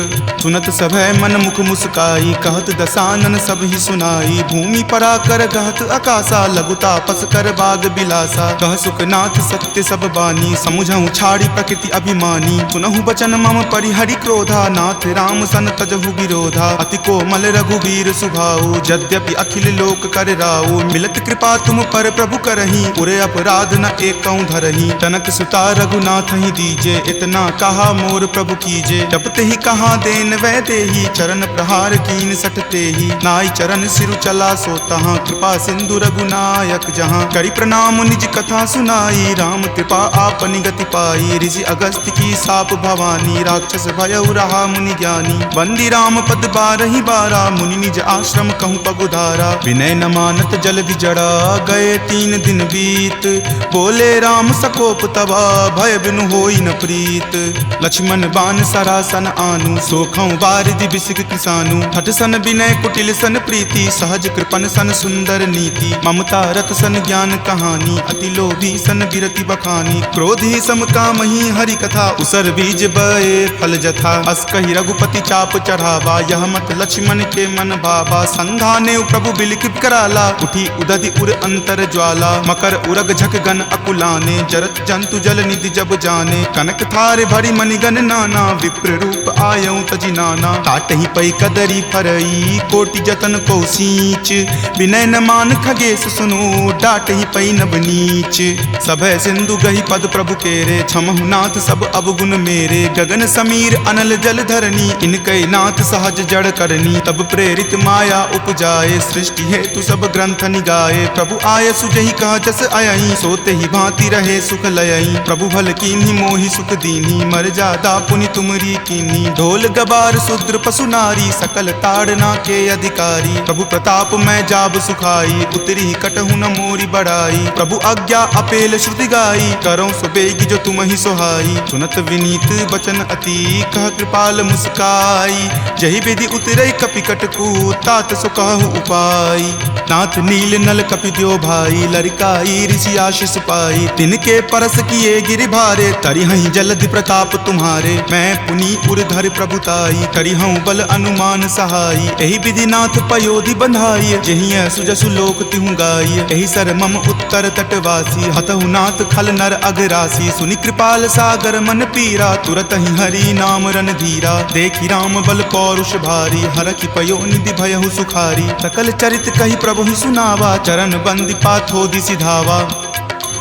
सुनत सभय मन मुख मुस्काई, कहत दसानन सब ही सुनाई। भूमि परा कर गहत आकाशा, लघुता पस कर बाग बिलासा। कह सुखनाथ सत्य सब बानी, समुझहु छाड़ी प्रकृति अभिमानी। सुनहु बचन मम परिहरि क्रोधा, नाथ राम सन तजहु विरोधा। अति कोमल रघुबीर सुभाऊ, यद्यपि अखिल लोक कर राऊ। मिलत कृपा तुम पर प्रभु करही, उरे अपराध न एकौ धरही। तनक सुता रघुनाथ ही दीजे, इतना कहा मोर प्रभु कीजे। जपते ही कहा देन वै देही, चरण प्रहार कीन सटते ही। नाई चरण सिरु चला सो तहाँ, कृपा सिंधु रघुनायक जहाँ। करि प्रणाम निज कथा सुनाई, राम कृपा आपनि गति पाई। ऋषि अगस्त्य की साप भवानी, राक्षस भयउ रहा मुनि ज्ञानी। बंदी राम पद 12 बारा, मुनि निज आश्रम कहूँ पगुधारा। विनय न मानत जल्दि जड़ा, गए 3 दिन बीत। बोले राम सकोप तबा, भय बिनु होई न प्रीत। लक्ष्मण बान सरासन आनु, सोखौ बारिधि बिसिक किसानु। हठ सन विनय कुटिल सन प्रीति, सहज कृपन सन सुंदर नीति। ममता रत सन ज्ञान कहानी, अति लोभी सन बिरति बखानी। क्रोधी सम कामहि हरि कथा, उसर बीज बए फल जथा। अस कहि रघुपति चाप चढ़ावा, यह मत लक्ष्मण के मन भावा। संघाने प्रभु बिलिख कराला, उठी उदधि उर अंतर ज्वाला। मकर उरग झक गन अकुलाने, जरत जंतु जल निधि जब जाने। कनक थार भरी मणिगन नाना, विप्र रूप आयऊ तजि नाना। काटहि पै कदरी फरई, कोटि जतन को सींच। विनय न मान खगेश सुनो, डाटहि पै नब नीच। सभय सिंधु गहि पद प्रभु केरे, क्षमहु नाथ सब अवगुण मेरे। गगन समीर अनल जल धरनी, इनकै नाथ सहज जड़ करनी। तब प्रेरित माया उपजाए, सृष्टि हेतु सब ग्रंथ निगाए। प्रभु आय सुजहि कह जस अयहि, सोते ही भांति रहे सुख लयहि। प्रभु भल कीन्ही मोहि सुख दीन्ही, मर जादा पुनि तुमरी कीन्ही। ढोल गबार शूद्र पशु नारी, सकल ताड़ना के अधिकारी। प्रभु प्रताप मैं जाब सुखाई, उतरी कटहु न मोरी बड़ाई। प्रभु आज्ञा अपेल श्रुति गाई, करौ सुबेगी जो तुम ही सोहाई। सुनत विनीत बचन अति, कह कृपाल मुस्काई। जहि विधि उतरै कपि कटकू, तात सो कहु उपाय। नाथ नील नल कपि द्यो भाई, लरिकाई ऋषि आशीष पाई। तिनके परस किए गिरि भारे, तरिहहि जलधि प्रताप तुम्हारे। मैं पुनी उर्धर प्रभुताई करी हूँ बल अनुमान सहाई एहि विधिनाथ पयोधि बंधाई जेहि सुजसु लोक तिहु गाई एहि सर मम उत्तर तटवासी हतहु नाथ खल नर अगरासी सुनि कृपाल सागर मन पीरा तुरत ही हरि नाम रन धीरा देखी राम बल पौरुष भारी हरखि पयो निधि भयहु सुखारी सकल चरित कही प्रभु ही सुनावा चरण बंदी पाथोदि सिधावा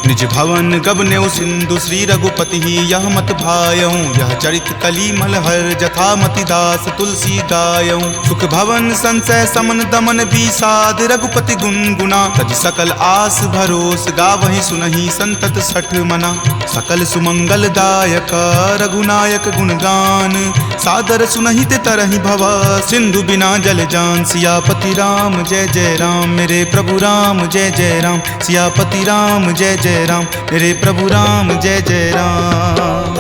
निज भवन गबनेउ सिंधु श्री रघुपति ही यह मत भायऊं यह चरित कली मलहर जथा मति दास तुलसी गायऊं सुख भवन संशय समन दमन विषाद रघुपति गुनगुना तज सकल आस भरोस गावहि सुनहि संतत सठ मना सकल सुमंगल दायक रघुनायक गुणगान सादर सुनहि ते तरहि भव सिंधु बिना जल जान सियापति राम जय जय राम मेरे प्रभु राम जय जय राम सियापति राम जय जय राम मेरे प्रभु राम जय जय राम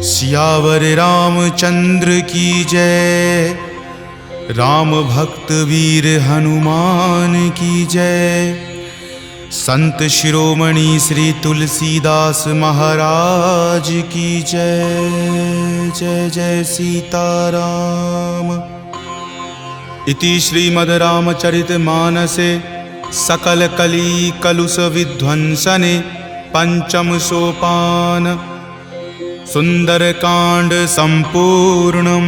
सियावर रामचंद्र की जय राम भक्त वीर हनुमान की जय संत शिरोमणि श्री तुलसीदास महाराज की जय जय जय सीताराम। इति श्रीमद् रामचरितमानसे सकल कली कलुष विध्वंसने पंचम सोपान सुंदर कांड संपूर्णम्।